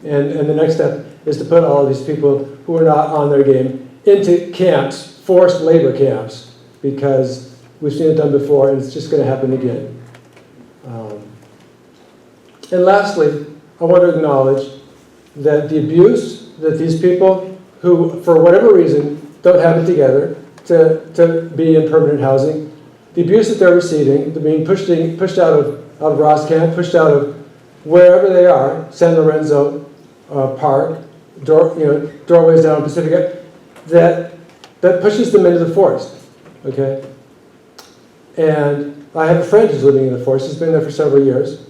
S17: And the next step is to put all of these people who are not on their game into camps, forced labor camps, because we've seen it done before, and it's just going to happen again. And lastly, I want to acknowledge that the abuse that these people who, for whatever reason, don't have it together to be in permanent housing, the abuse that they're receiving, they're being pushed out of Ross Camp, pushed out of wherever they are, San Lorenzo Park, doorways down Pacifica, that pushes them into the forest, okay? And I have a friend who's living in the forest, he's been there for several years,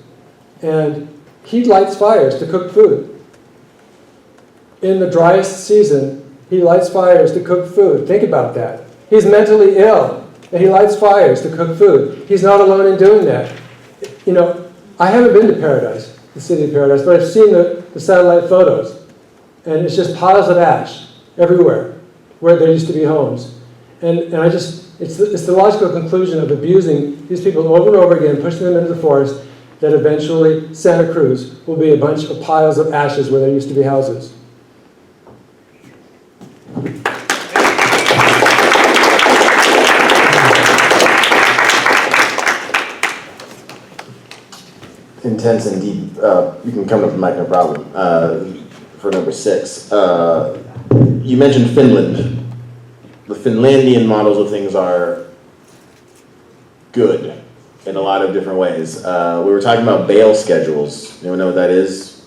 S17: and he lights fires to cook food. In the driest season, he lights fires to cook food. Think about that. He's mentally ill, and he lights fires to cook food. He's not alone in doing that. I haven't been to Paradise, the city of Paradise, but I've seen the satellite photos, and it's just piles of ash everywhere where there used to be homes. And it's the logical conclusion of abusing these people over and over again, pushing them into the forest, that eventually Santa Cruz will be a bunch of piles of ashes where there used to be houses.
S1: Intense and deep. You can come up to the mic, no problem. for number 6. You mentioned Finland. The Finlandian models of things are good in a lot of different ways. We were talking about bail schedules. Anyone know what that is?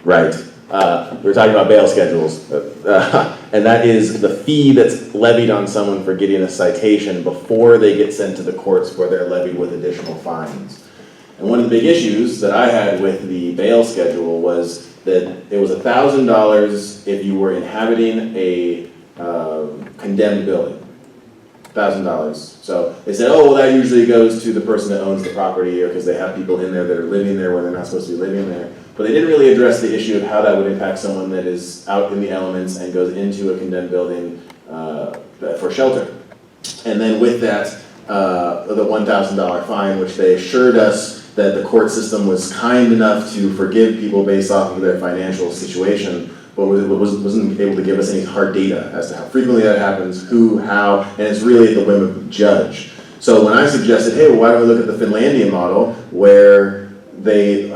S1: Right. We were talking about bail schedules. And that is the fee that's levied on someone for getting a citation before they get sent to the courts where they're levied with additional fines. And one of the big issues that I had with the bail schedule was that it was $1,000 if you were inhabiting a condemned building. $1,000. So they said, oh, well, that usually goes to the person that owns the property, or because they have people in there that are living there when they're not supposed to be living there. But they didn't really address the issue of how that would impact someone that is out in the elements and goes into a condemned building for shelter. And then with that, the $1,000 fine, which they assured us that the court system was kind enough to forgive people based off of their financial situation, but wasn't able to give us any hard data as to how frequently that happens, who, how, and it's really at the whim of the judge. So when I suggested, hey, well, why don't we look at the Finlandian model where they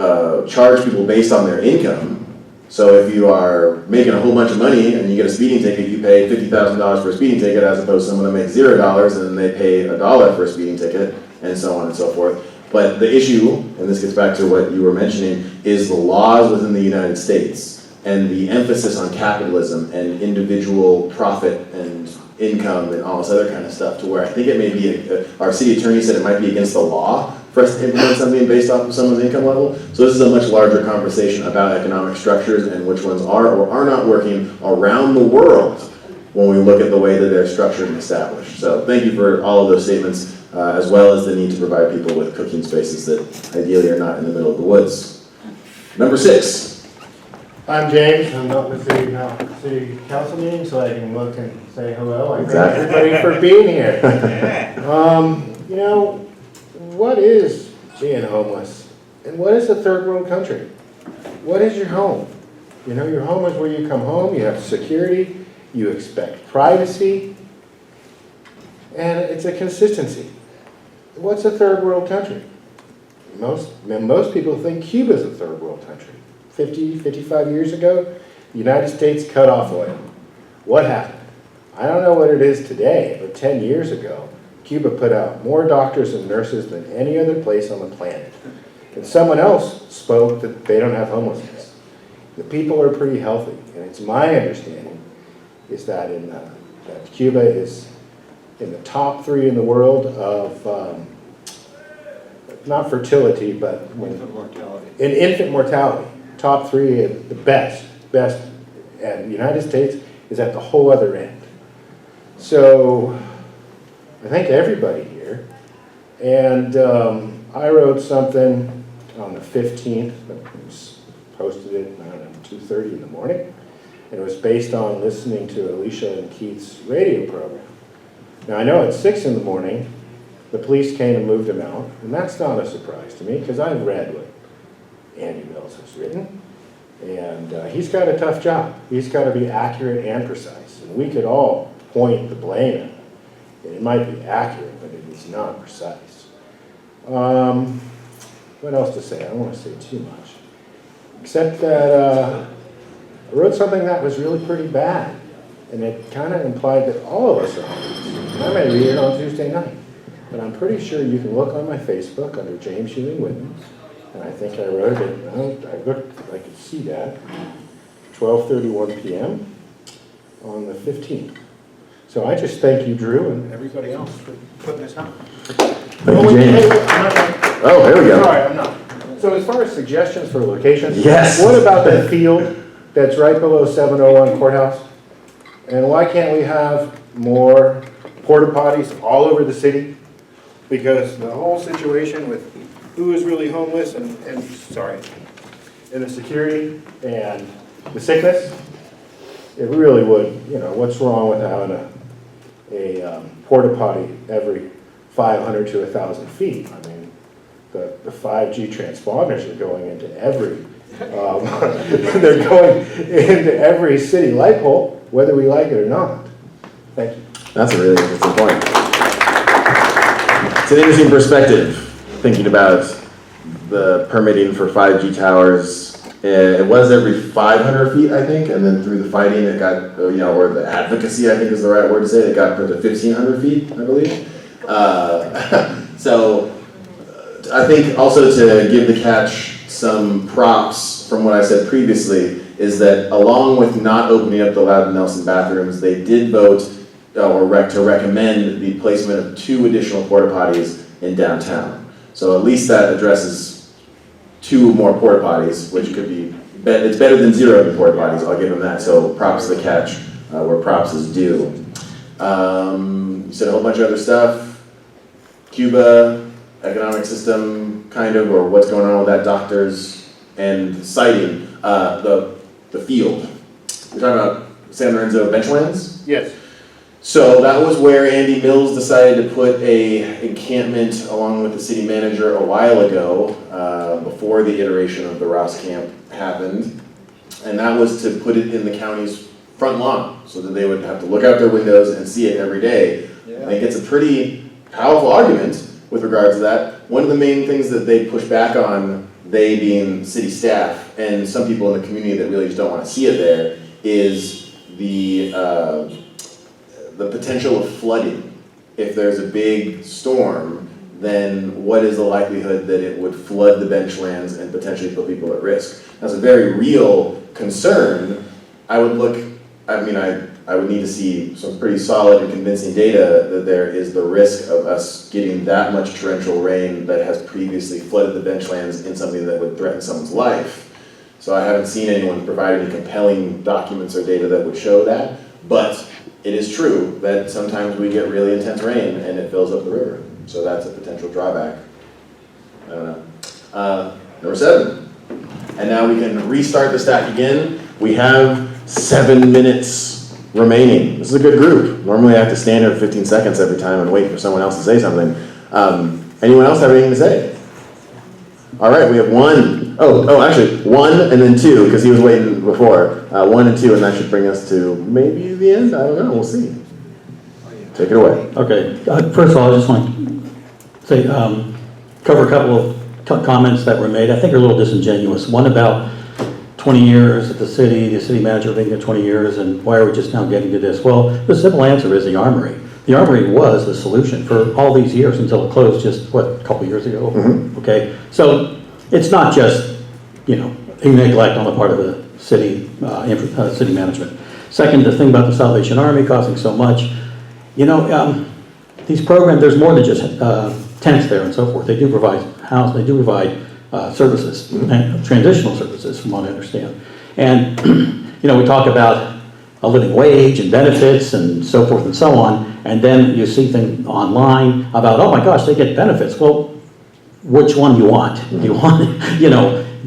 S1: charge people based on their income. So if you are making a whole bunch of money and you get a speeding ticket, you pay $50,000 for a speeding ticket, as opposed to someone that makes $0 and then they pay $1 for a speeding ticket, and so on and so forth. But the issue, and this gets back to what you were mentioning, is the laws within the United States and the emphasis on capitalism and individual profit and income and all this other kind of stuff, to where I think it may be, our city attorney said it might be against the law for us to implement something based off of someone's income level. So this is a much larger conversation about economic structures and which ones are or are not working around the world when we look at the way that they're structured and established. So thank you for all of those statements, as well as the need to provide people with cooking spaces that ideally are not in the middle of the woods. Number 6.
S18: I'm James. I'm not in the city council meeting, so I can look and say hello. I
S1: Exactly.
S18: thank everybody for being here. You know, what is being homeless? And what is a third world country? What is your home? You know, your home is where you come home, you have security, you expect privacy, and it's a consistency. What's a third world country? Most people think Cuba's a third world country. 55 years ago, the United States cut off oil. What happened? I don't know what it is today, but 10 years ago, Cuba put out more doctors and nurses than any other place on the planet. And someone else spoke that they don't have homelessness. The people are pretty healthy, and it's my understanding is that that Cuba is in the top 3 in the world of not fertility, but in infant mortality. Top 3 of the best, and the United States is at the whole other end. So I thank everybody here, and I wrote something on the 15th, posted it, I don't know, 2:30 in the morning, and it was based on listening to Alicia and Keith's radio program. Now I know at 6 in the morning, the police came and moved him out, and that's not a surprise to me, because I've read what Andy Mills has written, and he's got a tough job. He's got to be accurate and precise, and we could all point the blame at him. It might be accurate, but it is not precise. What else to say? I don't want to say too much, except that I wrote something that was really pretty bad, and it kind of implied that all of us are homeless. I may read it on Tuesday night, but I'm pretty sure you can look on my Facebook under James Ewing Whitman. And I think I wrote it, I could see that, 12:31 p.m. on the 15th. So I just thank you, Drew, and everybody else for putting this on.
S1: Thank you, James. Oh, here we go.
S18: Sorry, I'm not. So as far as suggestions for locations,
S1: yes.
S18: What about that field that's right below 701 Courthouse? And why can't we have more porta potties all over the city? Because the whole situation with who is really homeless and the security and the sickness, it really would, you know, what's wrong with having a porta potty every 500 to 1,000 feet? I mean, the 5G transponders are going into every, they're going into every city light pole, whether we like it or not. Thank you.
S1: That's a really interesting point. It's an interesting perspective, thinking about the permitting for 5G towers It was every 500 feet, I think, and then through the fighting, it got, or the advocacy, I think is the right word to say, it got put to 1,500 feet, I believe. So I think also to give the catch some props from what I said previously is that along with not opening up the Louden Nelson bathrooms, they did vote to recommend the placement of 2 additional porta potties in downtown. So at least that addresses 2 more porta potties, which could be, it's better than 0 new porta potties, I'll give them that. So props to the catch where props is due. You said a whole bunch of other stuff. Cuba, economic system, kind of, or what's going on with that, doctors, and citing the field. We're talking about San Lorenzo benchlands?
S18: Yes.
S1: So that was where Andy Mills decided to put a encampment along with the city manager a while ago, before the iteration of the Ross Camp happened. And that was to put it in the county's front lawn so that they would have to look out their windows and see it every day. I think it's a pretty powerful argument with regards to that. One of the main things that they push back on, they being city staff and some people in the community that really just don't want to see it there, is the potential of flooding. If there's a big storm, then what is the likelihood that it would flood the benchlands and potentially put people at risk? That's a very real concern. I would need to see some pretty solid and convincing data that there is the risk of us getting that much torrential rain that has previously flooded the benchlands in something that would threaten someone's life. So I haven't seen anyone provide any compelling documents or data that would show that, but it is true that sometimes we get really intense rain and it fills up the river. So that's a potential drawback. I don't know. Number 7. And now we can restart the stack again. We have 7 minutes remaining. This is a good group. Normally I have to stand here for 15 seconds every time and wait for someone else to say something. Anyone else have anything to say? All right, we have 1. Actually 1 and then 2, because he was waiting before. 1 and 2, and that should bring us to maybe the end. I don't know. We'll see. Take it away.
S19: Okay. First of all, I just want to say, cover a couple of comments that were made. I think are a little disingenuous. One about 20 years at the city manager being there 20 years, and why are we just now getting to this? Well, the simple answer is the Armory. The Armory was the solution for all these years until it closed just, a couple years ago? Mm-hmm. Okay, so it's not just, a neglect on the part of the city, city management. Second, the thing about the Salvation Army costing so much, these programs, there's more than just tents there and so forth. They do provide they do provide services, transitional services from what I understand. And, we talk about a living wage and benefits and so forth and so on, and then you see things online about, oh my gosh, they get benefits. Well, which one do you want? Do you want,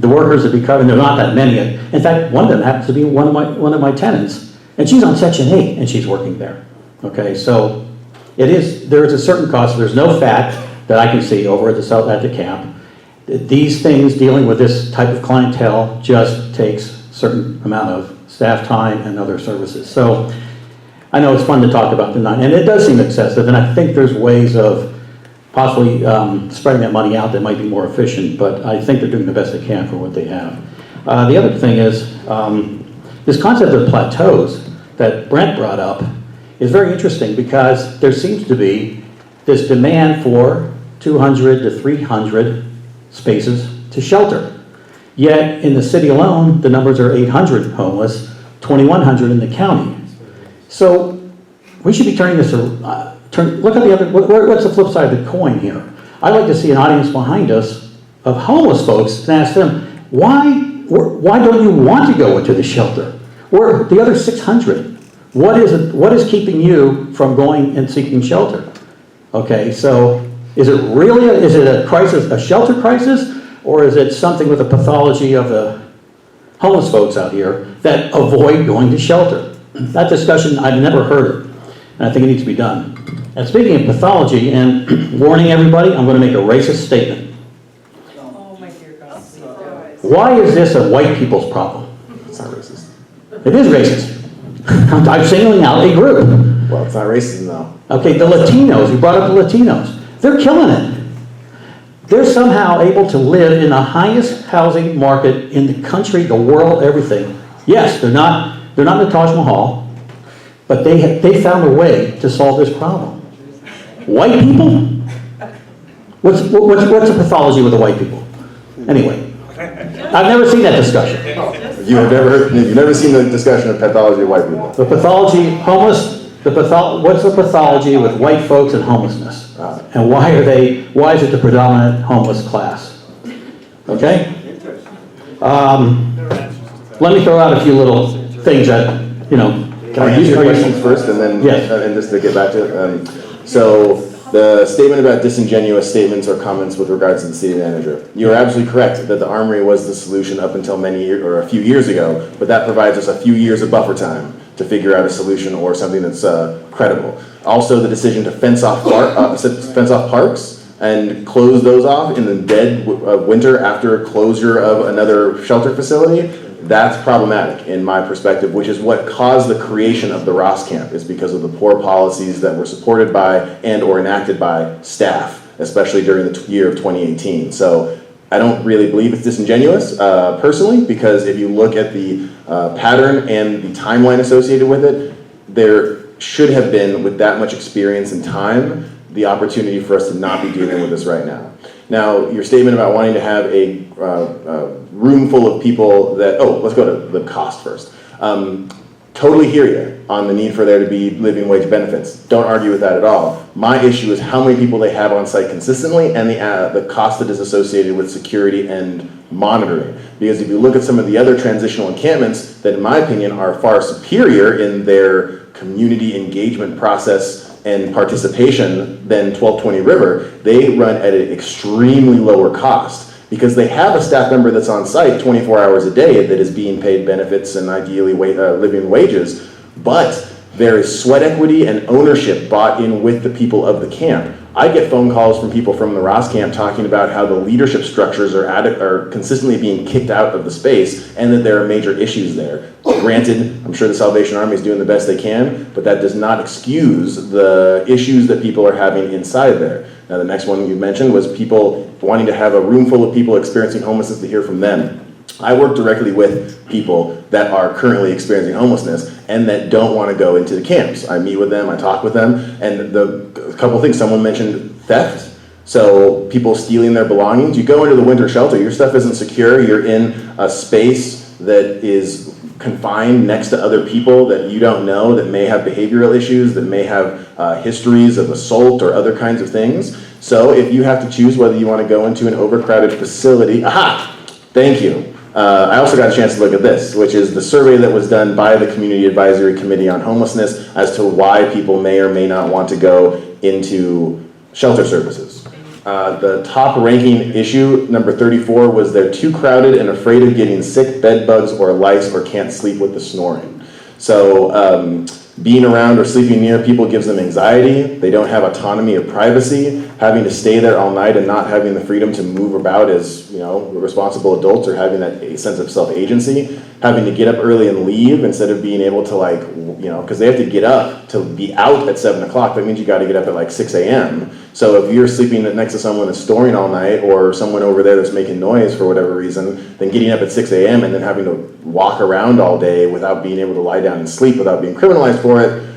S19: the workers to be covered? There are not that many. In fact, one of them happens to be one of my tenants, and she's on Section 8, and she's working there. Okay, so there is a certain cost. There's no fact that I can see over at the camp. These things, dealing with this type of clientele, just takes a certain amount of staff time and other services. So I know it's fun to talk about the 9, and it does seem excessive, and I think there's ways of possibly spreading that money out that might be more efficient, but I think they're doing the best they can for what they have. The other thing is, this concept of plateaus that Brent brought up is very interesting because there seems to be this demand for 200 to 300 spaces to shelter. Yet in the city alone, the numbers are 800 homeless, 2,100 in the county. So we should be turning this around. Look at the other, what's the flip side of the coin here? I'd like to see an audience behind us of homeless folks and ask them, why don't you want to go into the shelter? Or the other 600? What is keeping you from going and seeking shelter? Okay, so is it really a crisis, a shelter crisis, or is it something with a pathology of the homeless folks out here that avoid going to shelter? That discussion, I've never heard it, and I think it needs to be done. And speaking of pathology and warning everybody, I'm going to make a racist statement.
S14: Oh my dear God.
S19: Why is this a white people's problem?
S1: It's not racist.
S19: It is racist. I'm singling out a group.
S1: Well, it's not racism though.
S19: Okay, the Latinos, you brought up the Latinos. They're killing it. they're somehow able to live in the highest housing market in the country, the world, everything. Yes, they're not in the Taj Mahal, but they found a way to solve this problem. White people? What's the pathology with the white people? Anyway, I've never seen that discussion.
S1: You've never seen the discussion of pathology of white people?
S19: The pathology, what's the pathology with white folks and homelessness? And why is it the predominant homeless class? Okay? Let me throw out a few little things that, you know.
S1: Can I answer your questions first and then,
S19: yes.
S1: And just to get back to it? So the statement about disingenuous statements or comments with regards to the city manager. You are absolutely correct that the Armory was the solution up until a few years ago, but that provides us a few years of buffer time to figure out a solution or something that's credible. Also, the decision to fence off parks and close those off in the dead of winter after closure of another shelter facility, that's problematic in my perspective, which is what caused the creation of the Ross Camp, is because of the poor policies that were supported by and or enacted by staff, especially during the year of 2018. So I don't really believe it's disingenuous, personally, because if you look at the pattern and the timeline associated with it, there should have been, with that much experience and time, the opportunity for us to not be dealing with this right now. Now, your statement about wanting to have a room full of people that, let's go to the cost first. Totally hear you on the need for there to be living wage benefits. Don't argue with that at all. My issue is how many people they have on site consistently and the cost that is associated with security and monitoring. Because if you look at some of the other transitional encampments that in my opinion are far superior in their community engagement process and participation than 1220 River, they run at an extremely lower cost because they have a staff member that's on site 24 hours a day that is being paid benefits and ideally living wages, but there is sweat equity and ownership bought in with the people of the camp. I get phone calls from people from the Ross camp talking about how the leadership structures are consistently being kicked out of the space and that there are major issues there. Granted, I'm sure the Salvation Army is doing the best they can, but that does not excuse the issues that people are having inside there. Now, the next one you mentioned was people wanting to have a room full of people experiencing homelessness to hear from them. I work directly with people that are currently experiencing homelessness and that don't want to go into the camps. I meet with them, I talk with them, and a couple of things. Someone mentioned theft. So people stealing their belongings. You go into the winter shelter, your stuff isn't secure, you're in a space that is confined next to other people that you don't know, that may have behavioral issues, that may have histories of assault or other kinds of things. So if you have to choose whether you want to go into an overcrowded facility, thank you. I also got a chance to look at this, which is the survey that was done by the Community Advisory Committee on Homelessness as to why people may or may not want to go into shelter services. The top ranking issue, number 34, was they're too crowded and afraid of getting sick, bed bugs, or lice, or can't sleep with the snoring. So being around or sleeping near people gives them anxiety. They don't have autonomy or privacy. Having to stay there all night and not having the freedom to move about as, responsible adults or having that sense of self-agency. Having to get up early and leave instead of being able to because they have to get up to be out at 7 o'clock. That means you got to get up at 6 a.m. So if you're sleeping next to someone that's snoring all night or someone over there that's making noise for whatever reason, then getting up at 6 a.m. and then having to walk around all day without being able to lie down and sleep without being criminalized for it,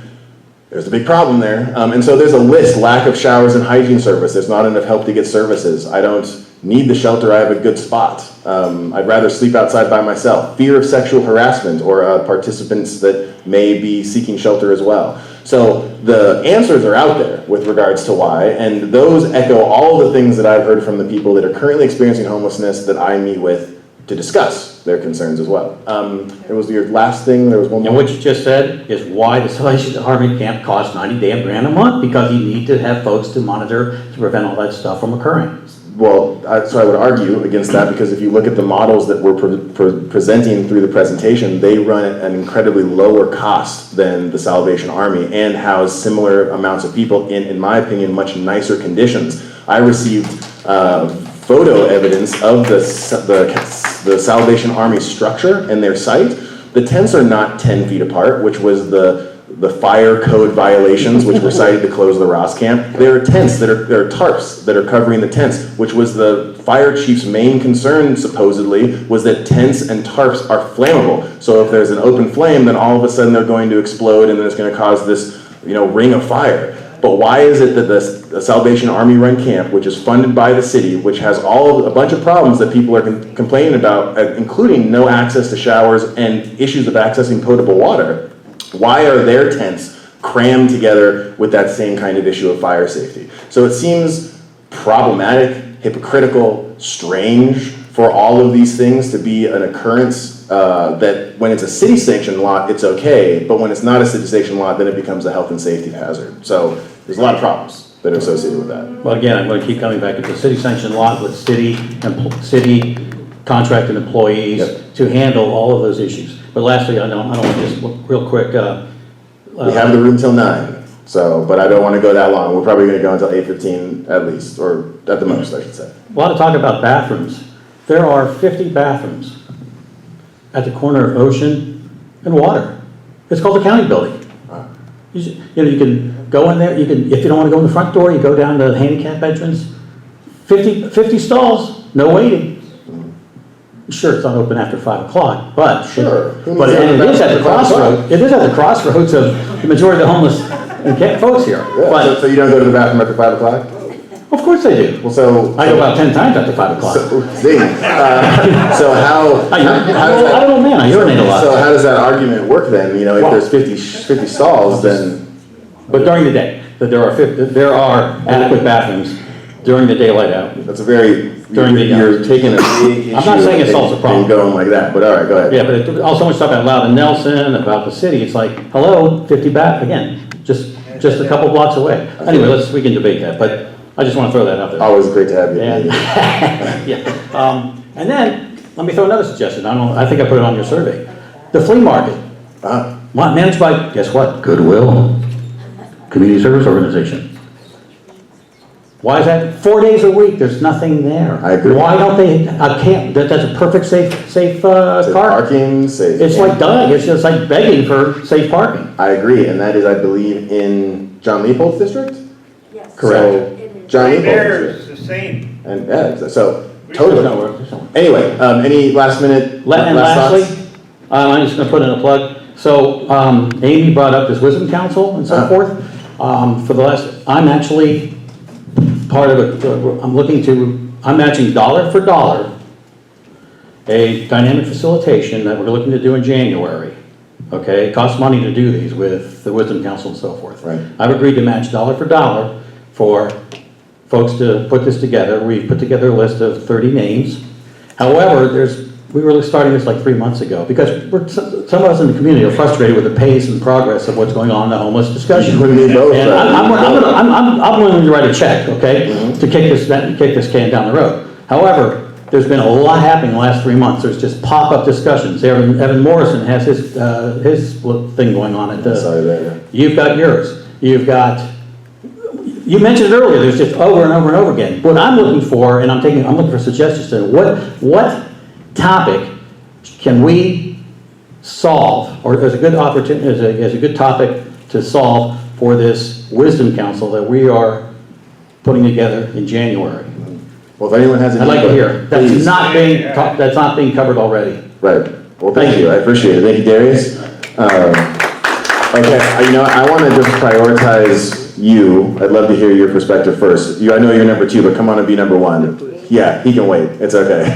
S1: there's a big problem there. And so there's a list: lack of showers and hygiene service. There's not enough help to get services. I don't need the shelter. I have a good spot. I'd rather sleep outside by myself. Fear of sexual harassment or participants that may be seeking shelter as well. So the answers are out there with regards to why, and those echo all the things that I've heard from the people that are currently experiencing homelessness that I meet with to discuss their concerns as well. It was your last thing. There was one more.
S19: And what you just said is why the Salvation Army camp costs $90 damn grand a month, because you need to have folks to monitor to prevent all that stuff from occurring.
S1: Well, so I would argue against that, because if you look at the models that we're presenting through the presentation, they run at an incredibly lower cost than the Salvation Army and house similar amounts of people in my opinion, much nicer conditions. I received photo evidence of the Salvation Army structure and their site. The tents are not 10 feet apart, which was the the fire code violations, which were cited to close the Ross camp. There are tents there are tarps that are covering the tents, which was the fire chief's main concern, supposedly, was that tents and tarps are flammable. So if there's an open flame, then all of a sudden they're going to explode and then it's going to cause this, ring of fire. But why is it that the Salvation Army run camp, which is funded by the city, which has a bunch of problems that people are complaining about, including no access to showers and issues of accessing potable water, why are their tents crammed together with that same kind of issue of fire safety? So it seems problematic, hypocritical, strange for all of these things to be an occurrence that when it's a city-sanctioned lot, it's okay, but when it's not a city-sanctioned lot, then it becomes a health and safety hazard. So there's a lot of problems that are associated with that.
S19: Well, again, I'm going to keep coming back. It's a city-sanctioned lot with city contracted employees to handle all of those issues. But lastly, I don't want to just real quick.
S1: We have the room till 9, but I don't want to go that long. We're probably going to go until 8:15 at least, or at the most, I should say.
S19: A lot of talk about bathrooms. There are 50 bathrooms at the corner of Ocean and Water. It's called the county building. You can go in there. If you don't want to go in the front door, you go down to the handicap entrance. 50 stalls, no waiting. Sure, it's not open after 5 o'clock, but it is at the crossroads. It is at the crossroads of the majority of the homeless folks here.
S1: Yeah,
S19: but,
S1: so you don't go to the bathroom after 5 o'clock?
S19: Of course they do.
S1: Well, so
S19: I go about 10 times after 5 o'clock.
S1: So how?
S19: I don't know, man. I urinate a lot.
S1: So how does that argument work then? If there's 50 stalls, then.
S19: But during the day, there are adequate bathrooms during the daylight hour.
S1: That's a very.
S19: You're
S1: taking a big issue.
S19: I'm not saying it solves the problem.
S1: And going like that, but all right, go ahead.
S19: Yeah, but also much talk about Louden Nelson, about the city. It's like, hello, 50 baht again, just a couple blocks away. Anyway, we can debate that, but I just want to throw that out there.
S1: Always great to have you.
S19: Yeah. And then let me throw another suggestion. I think I put it on your survey. The flea market, managed by, guess what? Goodwill, community service organization. Why is that? 4 days a week, there's nothing there.
S1: I agree.
S19: Why don't they, that's a perfect safe park.
S1: Parking, safe.
S19: It's like dying, it's just like begging for safe parking.
S1: I agree, and that is, I believe, in John Leopold's district?
S16: Yes.
S1: Correct. So, John Leopold's
S16: There
S1: district.
S16: is the same.
S1: And, so, totally. Anyway, any last minute,
S19: And
S1: last
S19: lastly,
S1: thoughts?
S19: I'm just gonna put in a plug. So, Amy brought up this wisdom council and so forth. I'm actually part of it. I'm matching dollar for dollar a dynamic facilitation that we're looking to do in January. Okay, it costs money to do these with the wisdom council and so forth.
S1: Right.
S19: I've agreed to match dollar for dollar for folks to put this together. We've put together a list of 30 names. However, we were starting this like 3 months ago because some of us in the community are frustrated with the pace and progress of what's going on in the homeless discussion. And I'm willing to write a check, okay, to kick this can down the road. However, there's been a lot happening in the last 3 months. There's just pop-up discussions. Evan Morrison has his thing going on at you've got yours. You mentioned it earlier, there's just over and over and over again. What I'm looking for, and I'm looking for suggestions to what topic can we solve, or there's a good opportunity, there's a good topic to solve for this wisdom council that we are putting together in January.
S1: Well, if anyone has any
S19: I'd like to hear.
S1: please.
S19: That's not being covered already.
S1: Right. Well, thank you. I appreciate it. Thank you, Darius. Okay, I want to just prioritize you. I'd love to hear your perspective first. I know you're number 2, but come on and be number 1. Yeah, he can wait. It's okay.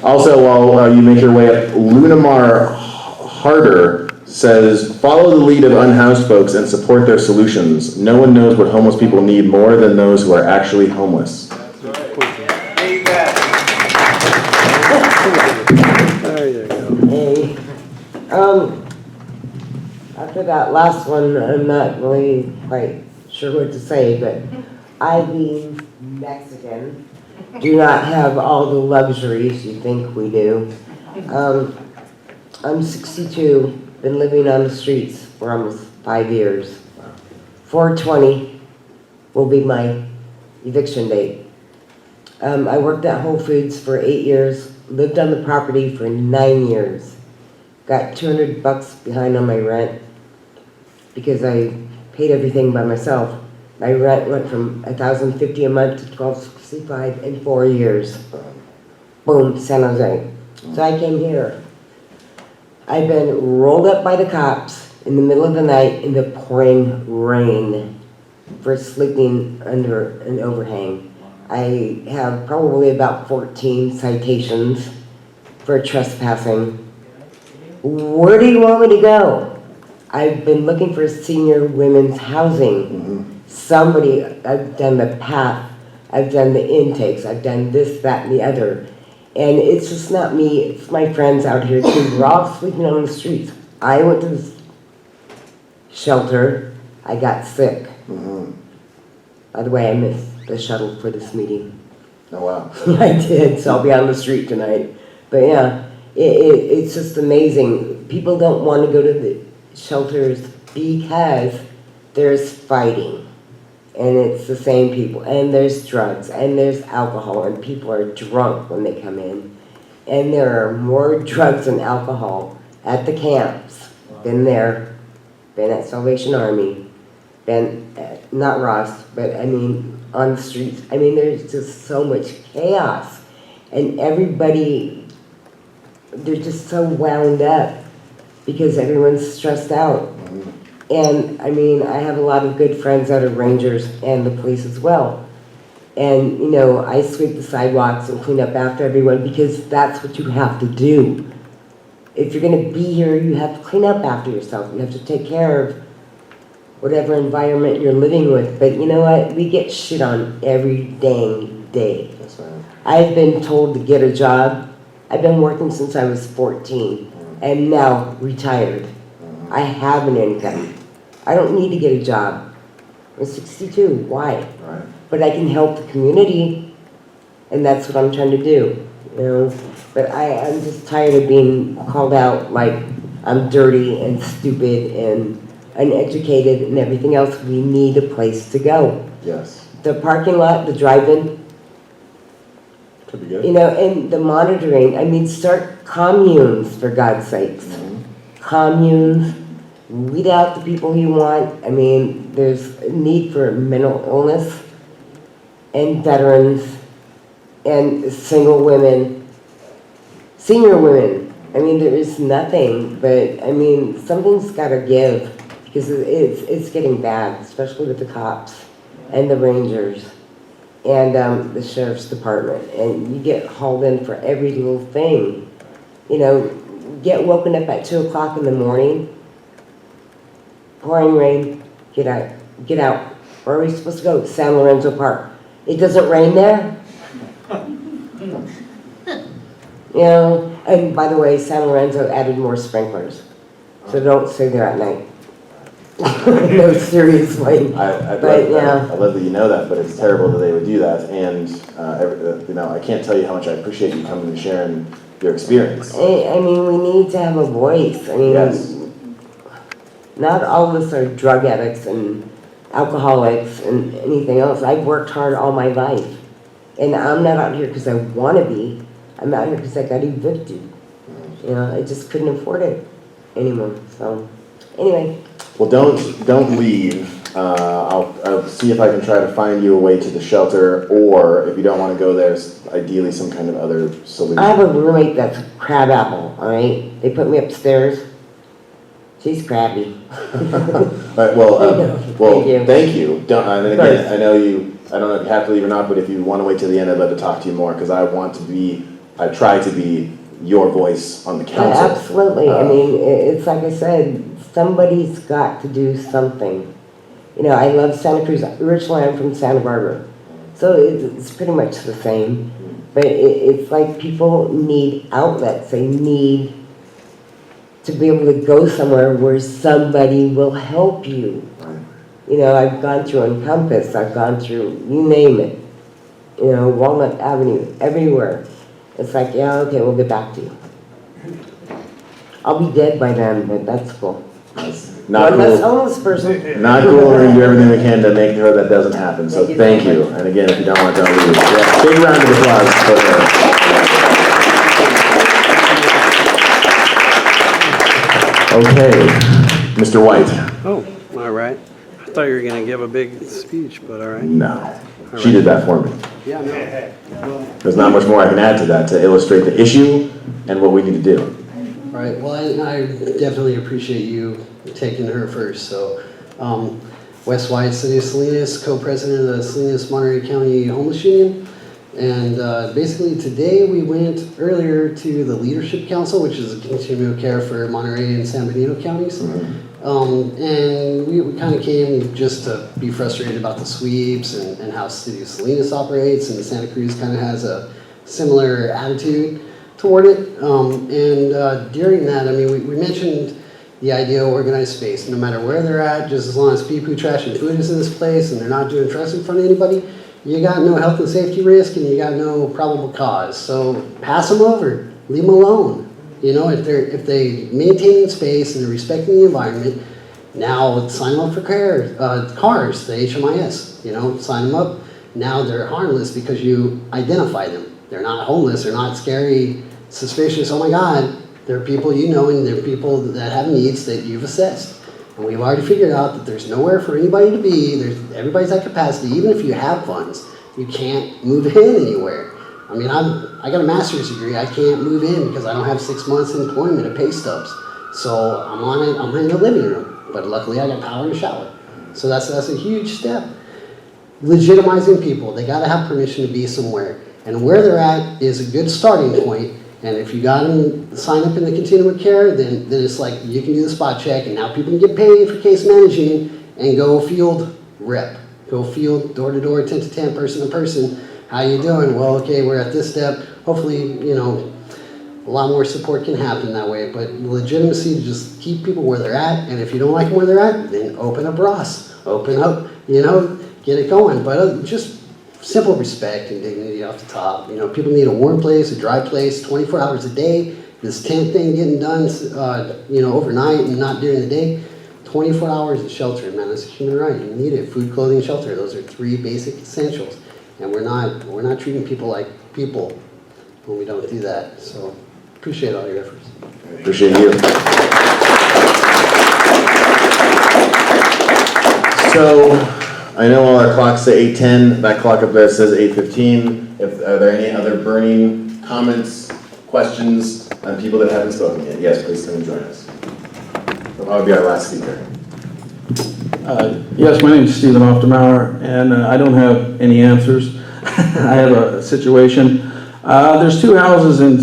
S1: Also, while you make your way up, Lunamar Harder says, follow the lead of unhoused folks and support their solutions. No one knows what homeless people need more than those who are actually homeless.
S20: Hey, after that last one, I'm not really quite sure what to say, but I, being Mexican, do not have all the luxuries you think we do. I'm 62, been living on the streets for almost 5 years. 4/20 will be my eviction date. I worked at Whole Foods for 8 years, lived on the property for 9 years, got $200 behind on my rent, because I paid everything by myself. My rent went from $1,050 a month to $1,265 in 4 years. Boom, San Jose. So I came here. I've been rolled up by the cops in the middle of the night in the pouring rain for sleeping under an overhang. I have probably about 14 citations for trespassing. Where do you want me to go? I've been looking for senior women's housing. Somebody, I've done the path, I've done the intakes, I've done this, that, and the other. And it's just not me, it's my friends out here too. We're all sleeping on the streets. I went to the shelter, I got sick. By the way, I missed the shuttle for this meeting.
S1: Oh, wow.
S20: I did, so I'll be on the street tonight. But yeah, it's just amazing. People don't want to go to the shelters because there's fighting. And it's the same people, and there's drugs, and there's alcohol, and people are drunk when they come in. And there are more drugs and alcohol at the camps. Been there, been at Salvation Army, been at, not Ross, but I mean on the streets. I mean, there's just so much chaos, and everybody, they're just so wound up because everyone's stressed out. And I mean, I have a lot of good friends that are rangers and the police as well. And you know, I sweep the sidewalks and clean up after everyone because that's what you have to do. If you're gonna be here, you have to clean up after yourself. You have to take care of whatever environment you're living with. But you know what? We get shit on every dang day.
S1: That's right.
S20: I've been told to get a job. I've been working since I was 14 and now retired. I have an income. I don't need to get a job. I'm 62, why?
S1: Right.
S20: But I can help the community, and that's what I'm trying to do, you know? But I'm just tired of being called out like I'm dirty and stupid and uneducated and everything else. We need a place to go.
S1: Yes.
S20: The parking lot, the drive-in,
S1: could be good.
S20: you know, and the monitoring. I mean, start communes, for God's sakes. Communes, weed out the people you want. I mean, there's a need for mental illness and veterans and single women, senior women. I mean, there is nothing, but I mean, something's got to give because it's getting bad, especially with the cops and the rangers and the sheriff's department. And you get hauled in for every little thing, you know. Get woken up at 2 o'clock in the morning, pouring rain, get out. Where are we supposed to go? San Lorenzo Park. It doesn't rain there? You know, and by the way, San Lorenzo added more sprinklers. So don't stay there at night. No, seriously.
S1: I love that you know that, but it's terrible that they would do that. And, you know, I can't tell you how much I appreciate you coming and sharing your experience.
S20: I mean, we need to have a voice. I mean,
S1: yes.
S20: Not all of us are drug addicts and alcoholics and anything else. I've worked hard all my life. And I'm not out here because I want to be. I'm out here because I got evicted. You know, I just couldn't afford it anymore. So, anyway.
S1: Well, don't leave. I'll see if I can try to find you a way to the shelter, or if you don't want to go there, ideally some kind of other solution.
S20: I have a roommate that's a crab apple, all right? They put me upstairs. She's crabby.
S1: Right, well, thank you. And again, I don't know if you have to leave or not, but if you want to wait till the end, I'd love to talk to you more, because I try to be your voice on the council.
S20: Absolutely. I mean, it's like I said, somebody's got to do something. You know, I love Santa Cruz. Originally, I'm from Santa Barbara. So it's pretty much the same. But it's like people need outlets. They need to be able to go somewhere where somebody will help you. You know, I've gone through Encompass. I've gone through, you name it. You know, Walnut Avenue, everywhere. It's like, yeah, okay, we'll get back to you. I'll be dead by then, but that's cool.
S1: Not
S20: One
S1: cool.
S20: less homeless person.
S1: Not cool. We're going to do everything we can to make sure that doesn't happen. So thank you. And again, if you don't want to, don't leave. Yeah, big round of applause for her. Okay, Mr. White.
S21: Oh, All right. I thought you were going to give a big speech, but all right.
S1: No, she did that for me.
S21: Yeah, no.
S1: There's not much more I can add to that to illustrate the issue and what we need to do.
S22: All right, well, I definitely appreciate you taking her first. So, Wes White, City of Salinas, co-president of the Salinas Monterey County Homeless Union. And basically today we went earlier to the Leadership Council, which is a continuum of care for Monterey and San Benito counties. And we kind of came just to be frustrated about the sweeps and how City of Salinas operates, and Santa Cruz kind of has a similar attitude toward it. During that, I mean, we mentioned the idea of organized space. No matter where they're at, just as long as pee-poo, trash, and food is in this place and they're not doing drugs in front of anybody, you got no health and safety risk and you got no probable cause. So pass them over, leave them alone. You know, if they maintain space and they're respecting the environment, now sign them up for cars, the HMIS, you know, sign them up. Now they're harmless because you identify them. They're not homeless, they're not scary, suspicious, oh my God. They're people you know, and they're people that have needs that you've assessed. And we've already figured out that there's nowhere for anybody to be. Everybody's at capacity. Even if you have funds, you can't move in anywhere. I mean, I got a master's degree. I can't move in because I don't have 6 months employment of pay stubs. So I'm in the living room. But luckily I got power and a shower. So that's a huge step. Legitimizing people. They got to have permission to be somewhere. And where they're at is a good starting point. And if you got them sign up in the continuum of care, then it's like you can do the spot check, and now people can get paid for case managing and go field rep. Go field door to door, tent to tent, person to person. How you doing? Well, okay, we're at this step. Hopefully, you know, a lot more support can happen that way. But legitimacy to just keep people where they're at. And if you don't like them where they're at, then open up Ross. Open up, you know, get it going. But just simple respect and dignity off the top. You know, people need a warm place, a dry place, 24 hours a day. This tent thing getting done, you know, overnight and not during the day. 24 hours of shelter, man, that's a human right. You need it. Food, clothing, shelter. Those are 3 basic essentials. And we're not treating people like people when we don't do that. So appreciate all your efforts.
S1: Appreciate you. So, I know all our clocks say 8:10, that clock up there says 8:15. Are there any other burning comments, questions on people that haven't spoken yet? Yes, please come and join us. That'll be our last speaker.
S19: Yes, my name is Stephen Oftermauer, and I don't have any answers. I have a situation. There's 2 houses in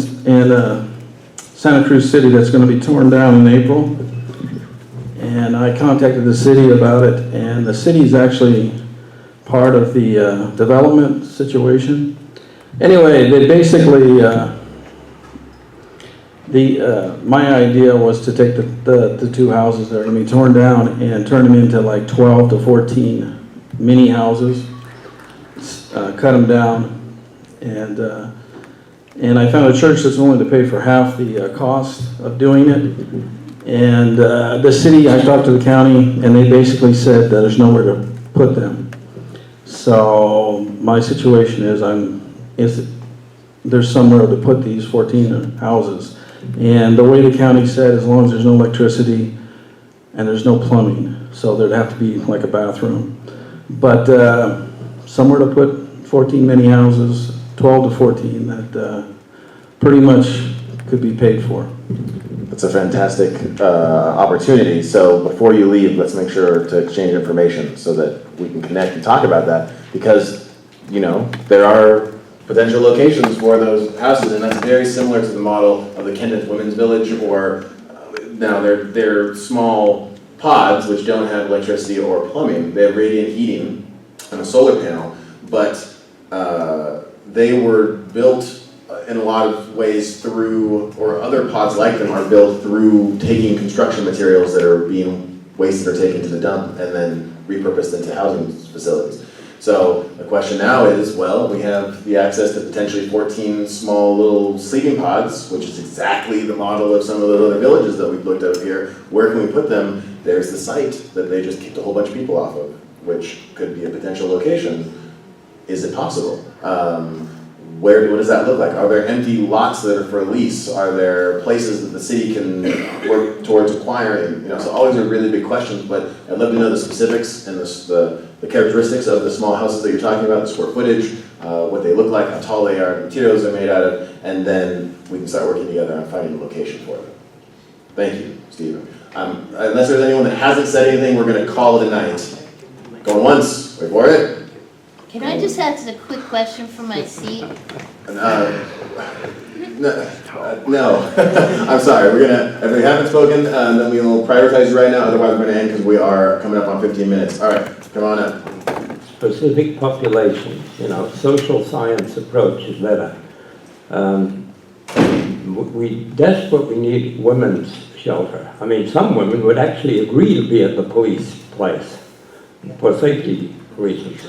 S19: Santa Cruz City that's going to be torn down in April. And I contacted the city about it, and the city's actually part of the development situation. Anyway, they basically, my idea was to take the 2 houses that are going to be torn down and turn them into like 12 to 14 mini houses, cut them down, and I found a church that's willing to pay for half the cost of doing it. And the city, I talked to the county, and they basically said that there's nowhere to put them. So my situation is there's somewhere to put these 14 houses. And the way the county said, as long as there's no electricity and there's no plumbing, so there'd have to be like a bathroom. But somewhere to put 14 mini houses, 12 to 14, that pretty much could be paid for.
S1: That's a fantastic opportunity. So before you leave, let's make sure to exchange information so that we can connect and talk about that, because, you know, there are potential locations for those houses, and that's very similar to the model of the Kenneth Women's Village, or now they're small pods which don't have electricity or plumbing. They have radiant heating and a solar panel, but they were built in a lot of ways through, or other pods like them are built through taking construction materials that are being wasted or taken to the dump and then repurposed into housing facilities. So the question now is, well, we have the access to potentially 14 small little sleeping pods, which is exactly the model of some of the other villages that we've looked at here. Where can we put them? There's the site that they just kicked a whole bunch of people off of, which could be a potential location. Is it possible? what does that look like? Are there empty lots that are for lease? Are there places that the city can work towards acquiring? You know, so all these are really big questions, but I'd love to know the specifics and the characteristics of the small houses that you're talking about, the square footage, what they look like, how tall they are, the materials they're made out of, and then we can start working together on finding a location for them. Thank you, Stephen. Unless there's anyone that hasn't said anything, we're going to call it a night. Going once, wait for it.
S3: Can I just ask a quick question from my seat?
S1: No. I'm sorry. We're gonna, if we haven't spoken, then we will prioritize you right now. Otherwise, we're gonna end because we are coming up on 15 minutes. All right, come on up.
S4: Specific population, you know, social science approach is better. We desperately need women's shelter. I mean, some women would actually agree to be at the police place for safety reasons.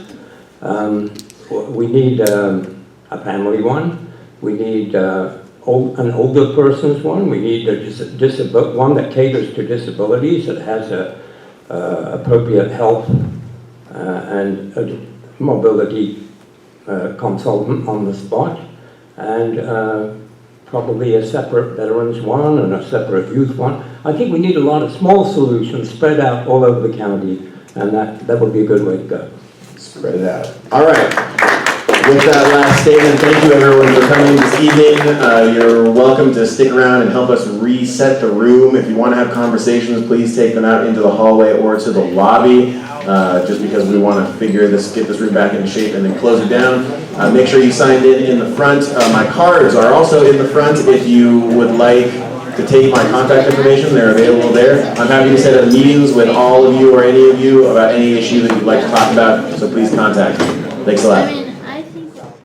S4: We need a family one. We need an older person's one. We need one that caters to disabilities, that has appropriate health and a mobility consultant on the spot, and probably a separate veterans one and a separate youth one. I think we need a lot of small solutions spread out all over the county, and that would be a good way to go.
S1: Spread it out. All right. With that last statement, thank you everyone for coming this evening. You're welcome to stick around and help us reset the room. If you want to have conversations, please take them out into the hallway or to the lobby, just because we want to get this room back into shape and then close it down. Make sure you signed in the front. My cards are also in the front if you would like to take my contact information. They're available there. I'm happy to set up meetings with all of you or any of you about any issue that you'd like to talk about, so please contact me. Thanks a lot.